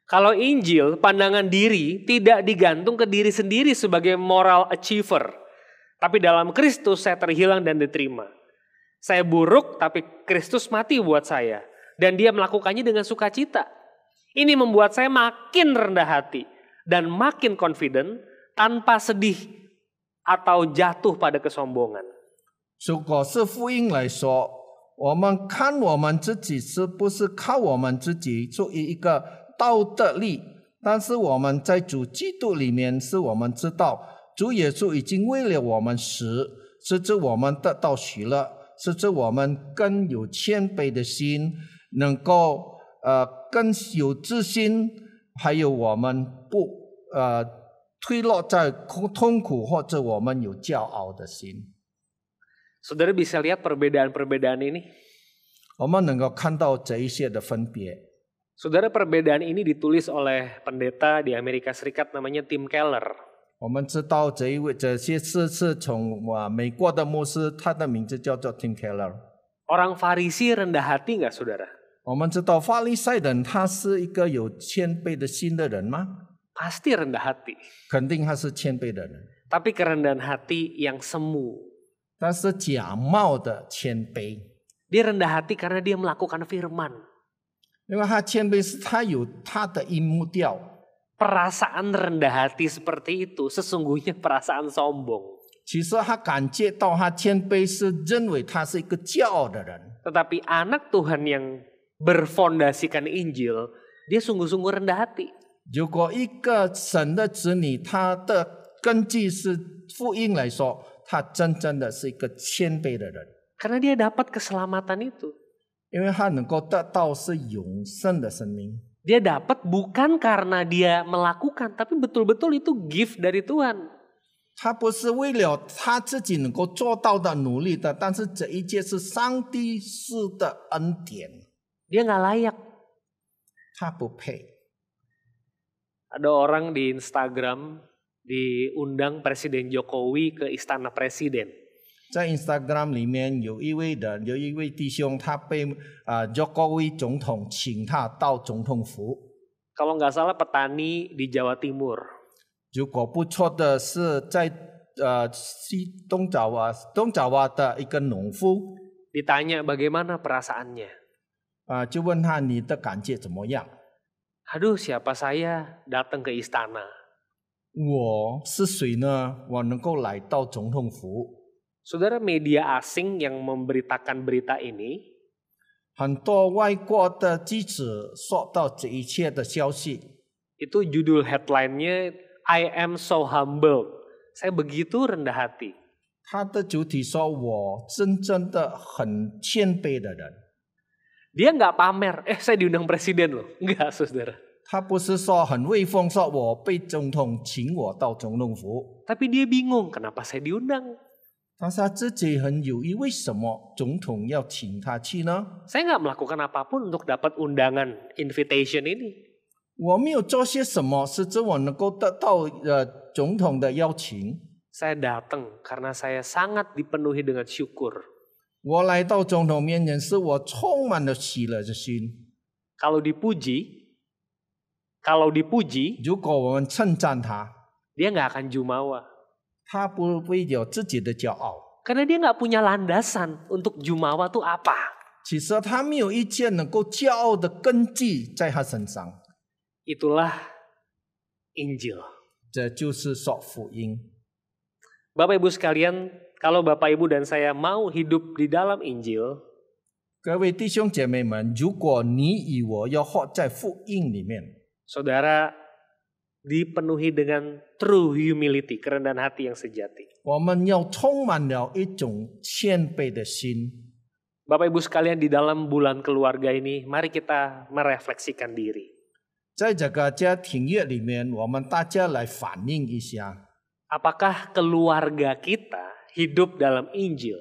Kalau Injil, pandangan diri tidak digantung ke diri sendiri sebagai moral achiever. Tapi dalam Kristus saya terhilang dan diterima. Saya buruk tapi Kristus mati buat saya. Dan dia melakukannya dengan sukacita. Ini membuat saya makin rendah hati dan makin confident tanpa sedih atau jatuh pada kesombongan. 如果是福音来说，我们看我们自己是不是靠我们自己出于一个道德力，但是我们在主基督里面，是我们知道主耶稣已经为了我们死，使之我们得到喜乐，使之我们更有谦卑的心，能够更有自信，还有我们不退落在痛苦，或者我们有骄傲的心。 Saudara bisa lihat perbedaan-perbedaan ini. 我们能够看到这一些的分别。 Saudara, perbedaan ini ditulis oleh pendeta di Amerika Serikat namanya Tim Keller. 我们知道这些事是从美国的牧师，他的名字叫做 Tim Keller。 Orang Farisi rendah hati nggak, saudara? 我们知道法利赛人他是一个有谦卑的心的人吗？ Pasti rendah hati. 肯定他是谦卑的人， Tapi kerendahan hati yang semu. 但是假冒的谦卑， Dia rendah hati karena dia melakukan firman. 因为他谦卑是他有他的一目标。 Perasaan rendah hati seperti itu sesungguhnya perasaan sombong. 其实他感觉到他谦卑是认为他是一个骄傲的人， Tetapi anak Tuhan yang berfondasikan Injil, dia sungguh-sungguh rendah hati. 如果一个神的子女，他的根基是福音来说，他真正的是一个谦卑的人， Karena dia dapat keselamatan itu. 因为他能够得到是永生的生命。 Dia dapat bukan karena dia melakukan, tapi betul-betul itu gift dari Tuhan. 他不是为了他自己能够做到的努力的，但是这一切是上帝赐的恩典， Dia nggak layak. 他不配。 Ada orang di Instagram diundang Presiden Jokowi ke Istana Presiden. 在 Instagram 里面有一位弟兄，他被Jokowi 总统请他到总统府。 Kalau nggak salah petani di Jawa Timur. 如果不错的是在东爪哇的一个农夫， Ditanya bagaimana perasaannya. 就问他你的感觉怎么样？ Aduh, siapa saya datang ke istana. 我是谁呢？我能够来到总统府。 Saudara, media asing yang memberitakan berita ini 很多外国的记者说到这一切的消息， itu judul headline-nya I am so humbled. Saya begitu rendah hati. 他的主题说我真正的很谦卑的人。 Dia nggak pamer, saya diundang presiden loh. Enggak, saudara. 他不是说很威风，说我被总统请我到总统府， Tapi dia bingung, kenapa saya diundang? 但是他自己很犹豫，为什么总统要请他去呢？ Saya nggak melakukan apapun untuk dapat undangan, invitation ini. 我没有做些什么，使之我能够得到总统的邀请。 Saya datang karena saya sangat dipenuhi dengan syukur. 我来到总统面前，是我充满了喜乐的心。 Kalau dipuji, 如果我们称赞他， dia nggak akan jumawa. 他不会有自己的骄傲。 Karena dia nggak punya landasan untuk jumawa tuh apa. 其实他没有一件能够骄傲的根基在他身上。 Itulah Injil. 这就是说福音。 Bapak Ibu sekalian, kalau Bapak Ibu dan saya mau hidup di dalam Injil, 各位弟兄姐妹们，如果你与我要活在福音里面， saudara dipenuhi dengan true humility, kerendahan hati yang sejati. 我们要充满了一种谦卑的心。 Bapak Ibu sekalian, di dalam bulan keluarga ini, mari kita merefleksikan diri. 在这个家庭月里面，我们大家来反映一下， Apakah keluarga kita hidup dalam Injil?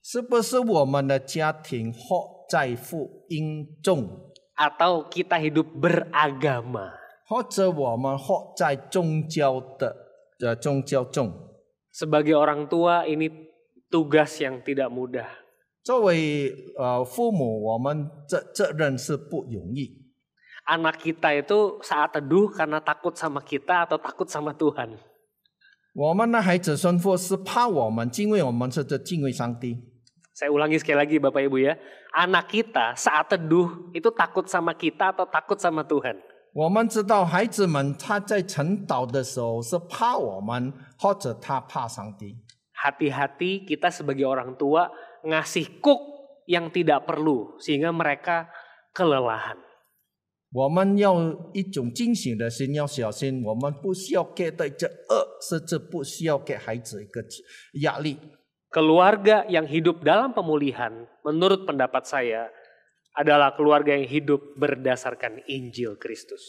是不是我们的家庭活在福音中， Atau kita hidup beragama? 或者我们活在宗教中？ Sebagai orang tua, ini tugas yang tidak mudah. 作为父母，我们责任是不容易。 Anak kita itu saat teduh karena takut sama kita atau takut sama Tuhan. 我们的孩子生活是怕我们，敬畏我们是敬畏上帝。 Saya ulangi sekali lagi Bapak Ibu ya. Anak kita saat teduh itu takut sama kita atau takut sama Tuhan. 我们知道孩子们他在晨祷的时候是怕我们，或者他怕上帝。 Hati-hati kita sebagai orang tua ngasih cook yang tidak perlu sehingga mereka kelelahan. 我们要一种警醒的心，要小心，我们不需要给对这恶，甚至不需要给孩子一个压力。 Keluarga yang hidup dalam pemulihan, menurut pendapat saya, adalah keluarga yang hidup berdasarkan Injil Kristus.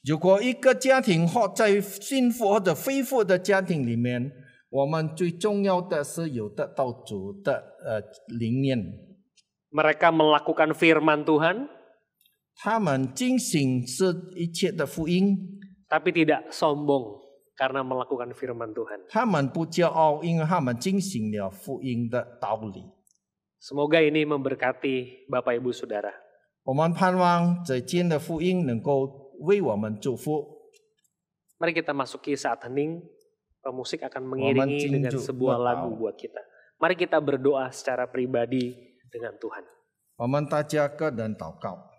如果一个家庭或在幸福或者非富的家庭里面，我们最重要的是有得到主的灵面。 Mereka melakukan firman Tuhan, 他们进行是一切的福音， tapi tidak sombong karena melakukan firman Tuhan. 他们不骄傲，因为他们进行了福音的道理。 Semoga ini memberkati Bapak Ibu Saudara. 我们盼望这间的福音能够为我们祝福。 Mari kita masuki saat hening. Pemusik akan mengiringi dengan sebuah lagu buat kita. Mari kita berdoa secara pribadi dengan Tuhan. 我们大家个人祷告。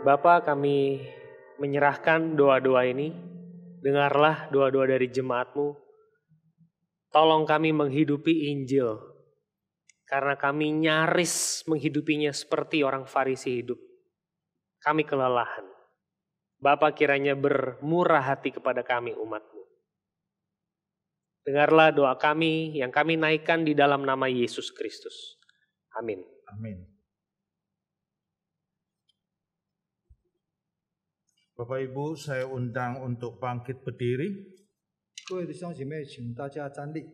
Bapa, kami menyerahkan doa-doa ini. Dengarlah doa-doa dari jemaat-Mu. Tolong kami menghidupi Injil. Karena kami nyaris menghidupinya seperti orang Farisi hidup. Kami kelelahan. Bapa kiranya bermurah hati kepada kami umat-Mu. Dengarlah doa kami yang kami naikkan di dalam nama Yesus Kristus. Amin. Amin. Bapak Ibu, saya undang untuk bangkit berdiri. 各位弟兄姐妹，请大家站立。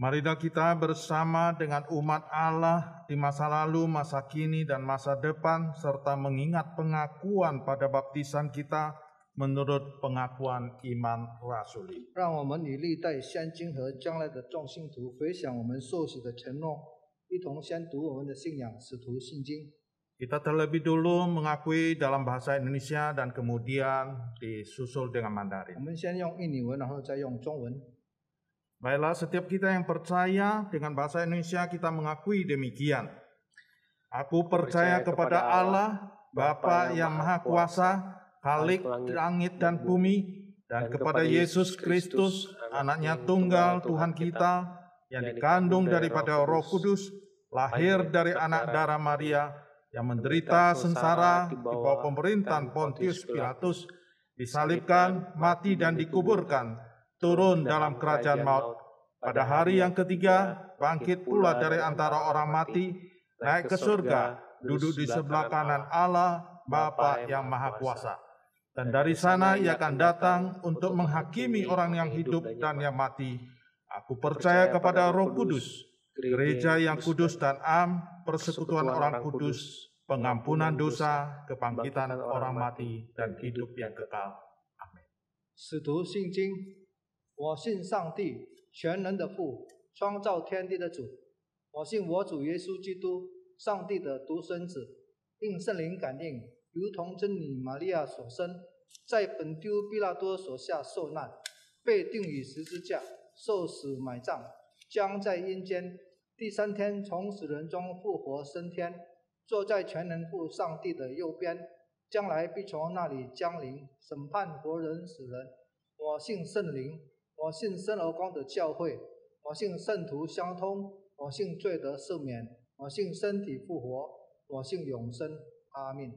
Marilah kita bersama dengan umat Allah di masa lalu, masa kini, dan masa depan, serta mengingat pengakuan pada baptisan kita menurut pengakuan iman rasuli. 让我们以历代先经和将来的众信徒回想我们受洗的承诺，一同宣读我们的信仰使徒信经。 Kita terlebih dulu mengakui dalam bahasa Indonesia dan kemudian disusul dengan 我 Mandarin. 们先用印尼文，然后再用中文。 Baiklah, setiap kita yang percaya dengan bahasa Indonesia kita mengakui demikian. Aku percaya kepada Allah, Bapa yang Maha Kuasa, Khalik langit dan bumi, dan kepada Yesus Kristus, Anaknya tunggal Tuhan kita, yang dikandung daripada Roh Kudus, lahir dari anak darah Maria, yang menderita sengsara di bawah pemerintahan Pontius Pilatus, disalibkan, mati dan dikuburkan, turun dalam kerajaan maut. Pada hari yang ketiga, bangkit pula dari antara orang mati, naik ke surga, duduk di sebelah kanan Allah, Bapa yang Maha Kuasa. Dan dari sana ia akan datang untuk menghakimi orang yang hidup dan yang mati. Aku percaya kepada Roh Kudus, gereja yang kudus dan am, persekutuan orang kudus, pengampunan dosa, kebangkitan orang mati, dan hidup yang kekal. Amin. 使徒信经，我信上帝，全能的父，创造天地的主。我信我主耶稣基督，上帝的独生子，应圣灵感应，如同真女玛利亚所生，在本丢毕拉多所下受难，被钉于十字架，受死埋葬，将在阴间，第3天从死人中复活升天，坐在全能父上帝的右边，将来必从那里降临，审判活人死人。我信圣灵，我信生而光的教会，我信圣徒相通，我信罪得赦免，我信身体复活，我信永生。阿min.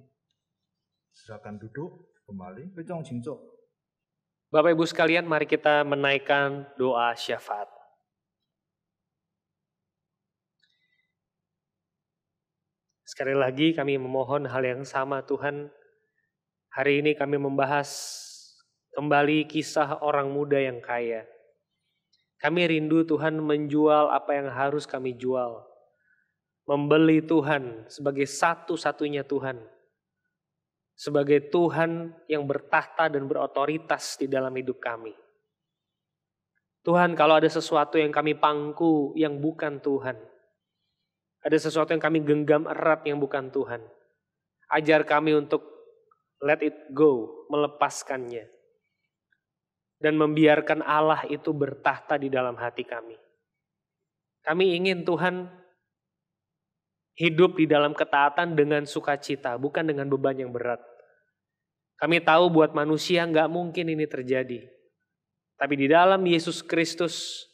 Silakan duduk kembali. 会众请坐。 Bapak Ibu sekalian, mari kita menaikkan doa syafaat. Sekali lagi kami memohon hal yang sama Tuhan. Hari ini kami membahas kembali kisah orang muda yang kaya. Kami rindu Tuhan menjual apa yang harus kami jual. Membeli Tuhan sebagai satu-satunya Tuhan. Sebagai Tuhan yang bertahta dan berotoritas di dalam hidup kami. Tuhan, kalau ada sesuatu yang kami pangku yang bukan Tuhan. Ada sesuatu yang kami genggam erat yang bukan Tuhan. Ajar kami untuk let it go, melepaskannya. Dan membiarkan Allah itu bertahta di dalam hati kami. Kami ingin Tuhan hidup di dalam ketaatan dengan sukacita, bukan dengan beban yang berat. Kami tahu buat manusia nggak mungkin ini terjadi. Tapi di dalam Yesus Kristus,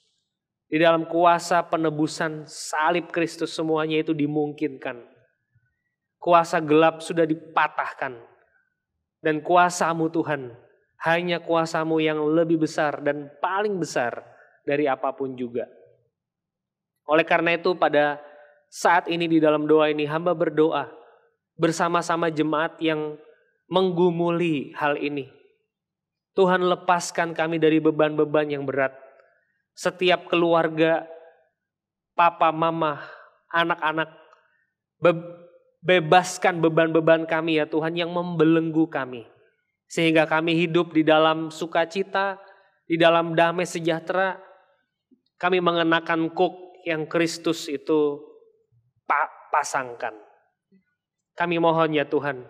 di dalam kuasa penebusan salib Kristus semuanya itu dimungkinkan. Kuasa gelap sudah dipatahkan. Dan kuasa-Mu Tuhan, hanya kuasa-Mu yang lebih besar dan paling besar dari apapun juga. Oleh karena itu pada saat ini di dalam doa ini hamba berdoa bersama-sama jemaat yang menggumuli hal ini. Tuhan lepaskan kami dari beban-beban yang berat. Setiap keluarga, papa, mama, anak-anak, bebaskan beban-beban kami ya Tuhan yang membelenggu kami. Sehingga kami hidup di dalam sukacita, di dalam damai sejahtera. Kami mengenakan kuk yang Kristus itu pasangkan. Kami mohon ya Tuhan,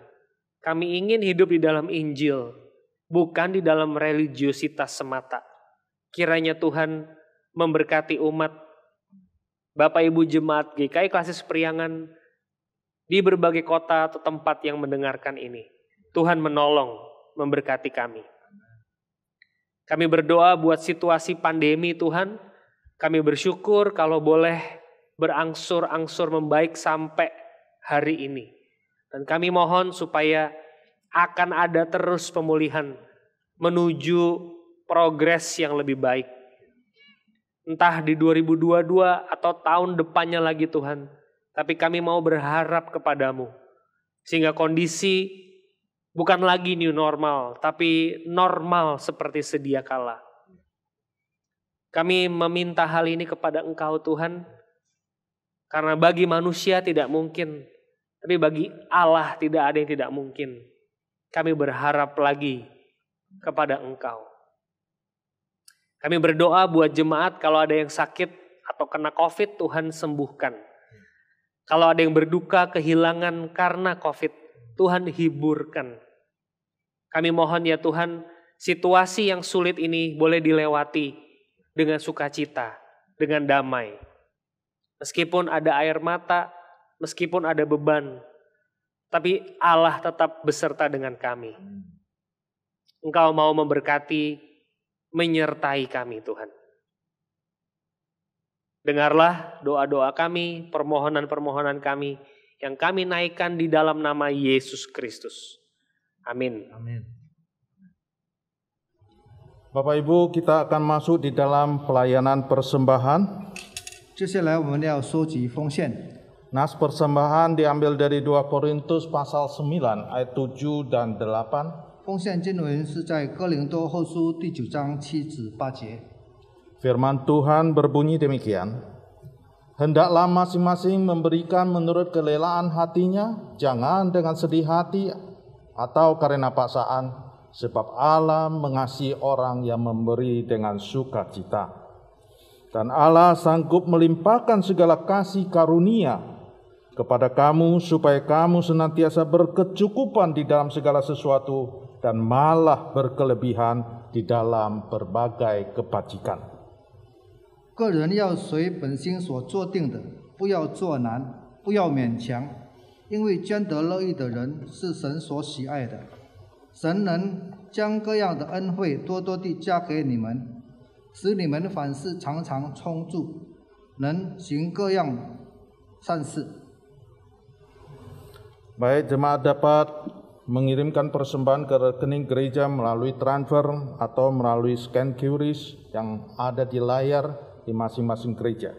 kami ingin hidup di dalam Injil, bukan di dalam religiositas semata. Kiranya Tuhan memberkati umat, Bapak Ibu Jemaat GKI Klasis Priangan di berbagai kota atau tempat yang mendengarkan ini. Tuhan menolong, memberkati kami. Kami berdoa buat situasi pandemi Tuhan. Kami bersyukur kalau boleh berangsur-angsur membaik sampai hari ini. Dan kami mohon supaya akan ada terus pemulihan menuju progres yang lebih baik. Entah di 2022 atau tahun depannya lagi Tuhan. Tapi kami mau berharap kepadamu. Sehingga kondisi bukan lagi new normal, tapi normal seperti sedia kala. Kami meminta hal ini kepada Engkau Tuhan. Karena bagi manusia tidak mungkin. Tapi bagi Allah tidak ada yang tidak mungkin. Kami berharap lagi kepada Engkau. Kami berdoa buat jemaat kalau ada yang sakit atau kena COVID, Tuhan sembuhkan. Kalau ada yang berduka, kehilangan karena COVID, Tuhan hiburkan. Kami mohon ya Tuhan, situasi yang sulit ini boleh dilewati dengan sukacita, dengan damai. Meskipun ada air mata, meskipun ada beban, tapi Allah tetap beserta dengan kami. Engkau mau memberkati, menyertai kami Tuhan. Dengarlah doa-doa kami, permohonan-permohonan kami yang kami naikkan di dalam nama Yesus Kristus. Amin. Amin. Bapak Ibu, kita akan masuk di dalam pelayanan persembahan. 接下来我们要收集奉献。 Nas persembahan diambil dari 2 Korintus pasal 9 ayat 7 dan 8. 奉献经文是在哥林多后书第9章7至8节。 Firman Tuhan berbunyi demikian. Hendaklah masing-masing memberikan menurut kelelaan hatinya, jangan dengan sedih hati atau karena paksaan, sebab Allah mengasihi orang yang memberi dengan sukacita. Dan Allah sanggup melimpahkan segala kasih karunia kepada kamu supaya kamu senantiasa berkecukupan di dalam segala sesuatu dan malah berkelebihan di dalam berbagai kebajikan. 个人要随本心所做定的，不要作难，不要勉强，因为捐得乐意的人是神所喜爱的。神能将各样的恩惠多多地加给你们，使你们凡事常常充足，能行各样善事。 Baik, jemaat dapat mengirimkan persembahan ke rekening gereja melalui transfer atau melalui scan QRIS yang ada di layar di masing-masing gereja.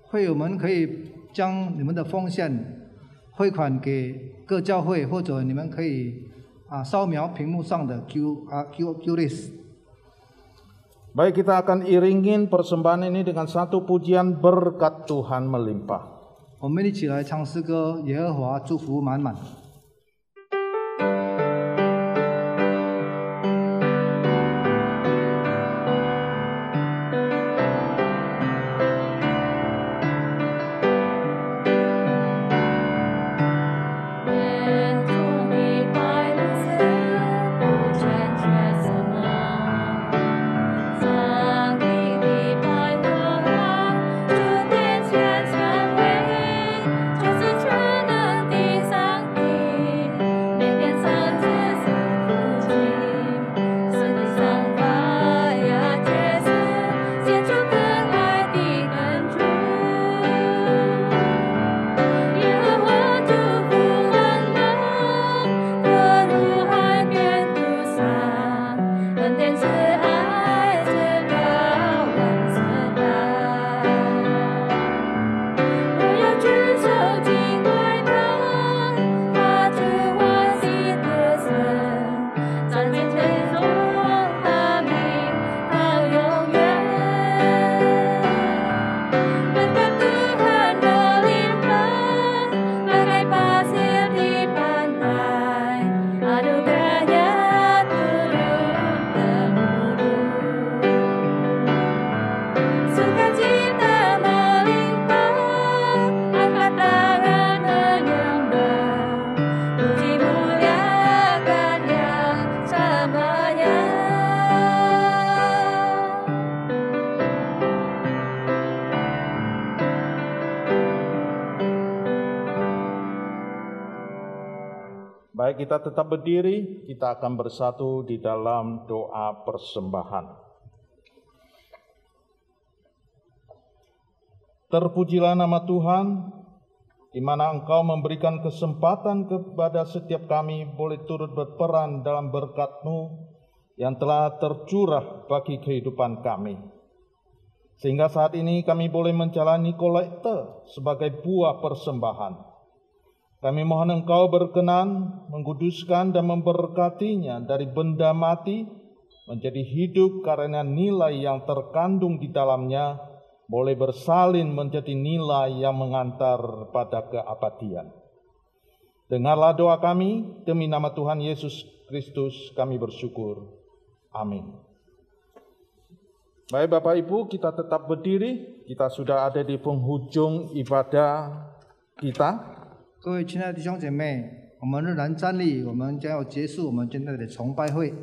会友们可以将你们的奉献汇款给各教会，或者你们可以扫描屏幕上的 QRIS。 Baik, kita akan iringin persembahan ini dengan satu pujian berkat Tuhan melimpah. 我们一起来唱诗歌，耶和华祝福满满。 Baik, kita tetap berdiri, kita akan bersatu di dalam doa persembahan. Terpujilah nama Tuhan, di mana Engkau memberikan kesempatan kepada setiap kami boleh turut berperan dalam berkat-Mu yang telah tercurah bagi kehidupan kami. Sehingga saat ini kami boleh menjalani kolekte sebagai buah persembahan. Kami mohon Engkau berkenan mengkuduskan dan memberkatinya dari benda mati menjadi hidup karena nilai yang terkandung di dalamnya boleh bersalin menjadi nilai yang mengantar pada keabadian. Dengarlah doa kami, demi nama Tuhan Yesus Kristus kami bersyukur. Amin. Baik Bapak Ibu, kita tetap berdiri, kita sudah ada di penghujung ibadah kita. 各位亲爱的弟兄姐妹，我们仍然站立，我们将要结束我们今天的崇拜会。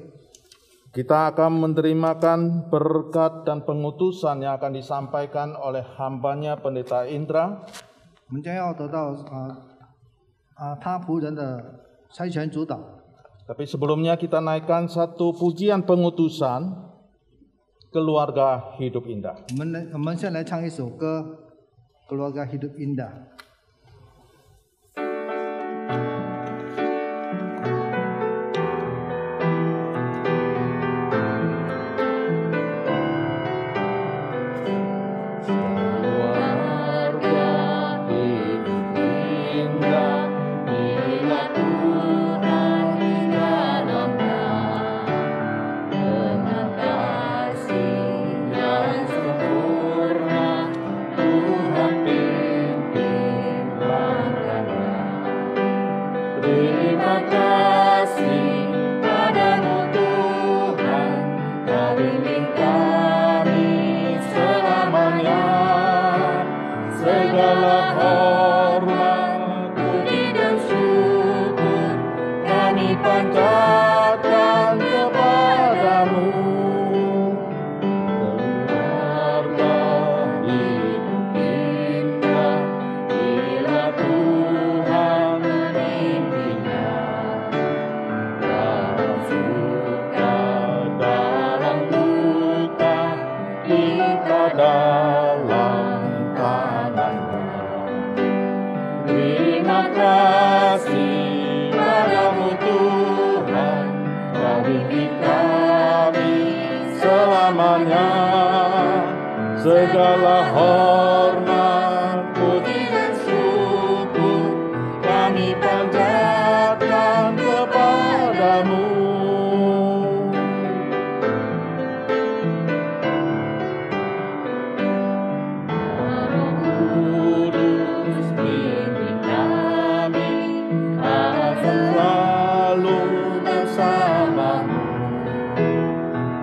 Kita akan menerimakan berkat dan pengutusan yang akan disampaikan oleh hambanya Pendeta Indra. 我们将要得到他仆人的差遣主导。 Tapi sebelumnya kita naikkan satu pujian pengutusan Keluarga Hidup Indah. 我们先来唱一首歌《Keluarga Hidup Indah》。 Tuhan pimpin segala hormat, puji dan syukur kami panjatkan kepadamu. Kudus pimpin kami, akan selalu bersamamu.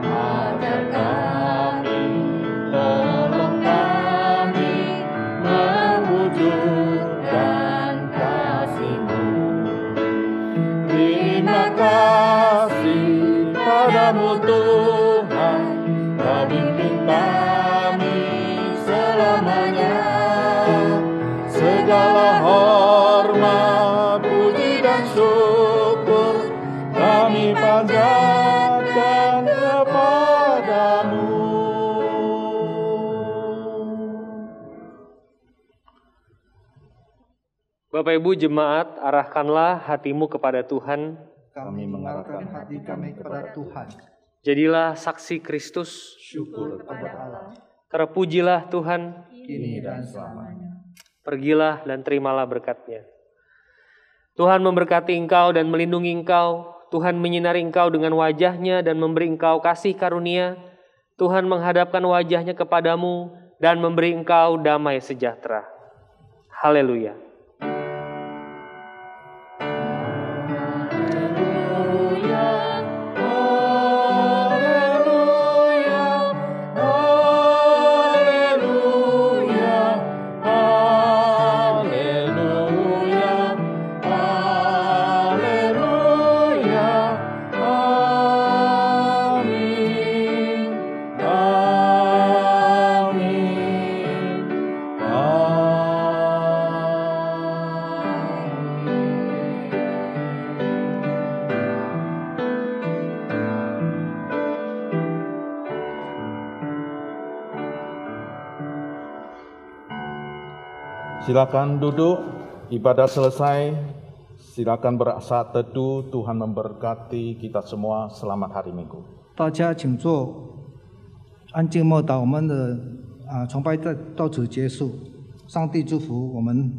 Ajar kami, tolong kami mewujudkan kasih-Mu. Terima kasih padamu Tuhan, Kau bimbing kami selamanya. Segala hormat, puji dan syukur kami panjatkan kepadamu. Bapak Ibu jemaat, arahkanlah hatimu kepada Tuhan. Kami mengarahkan hati kami kepada Tuhan. Jadilah saksi Kristus. Syukur kepada Allah. Terpujilah Tuhan. Kini dan selamanya. Pergilah dan terimalah berkat-Nya. Tuhan memberkati engkau dan melindungi engkau. Tuhan menyinari engkau dengan wajah-Nya dan memberi engkau kasih karunia. Tuhan menghadapkan wajah-Nya kepadamu dan memberi engkau damai sejahtera. Haleluya. Silakan duduk, ibadah selesai. Silakan bersaat teduh. Tuhan memberkati kita semua. Selamat hari Minggu. 大家请坐，安静默祷。我们的崇拜到此结束。上帝祝福我们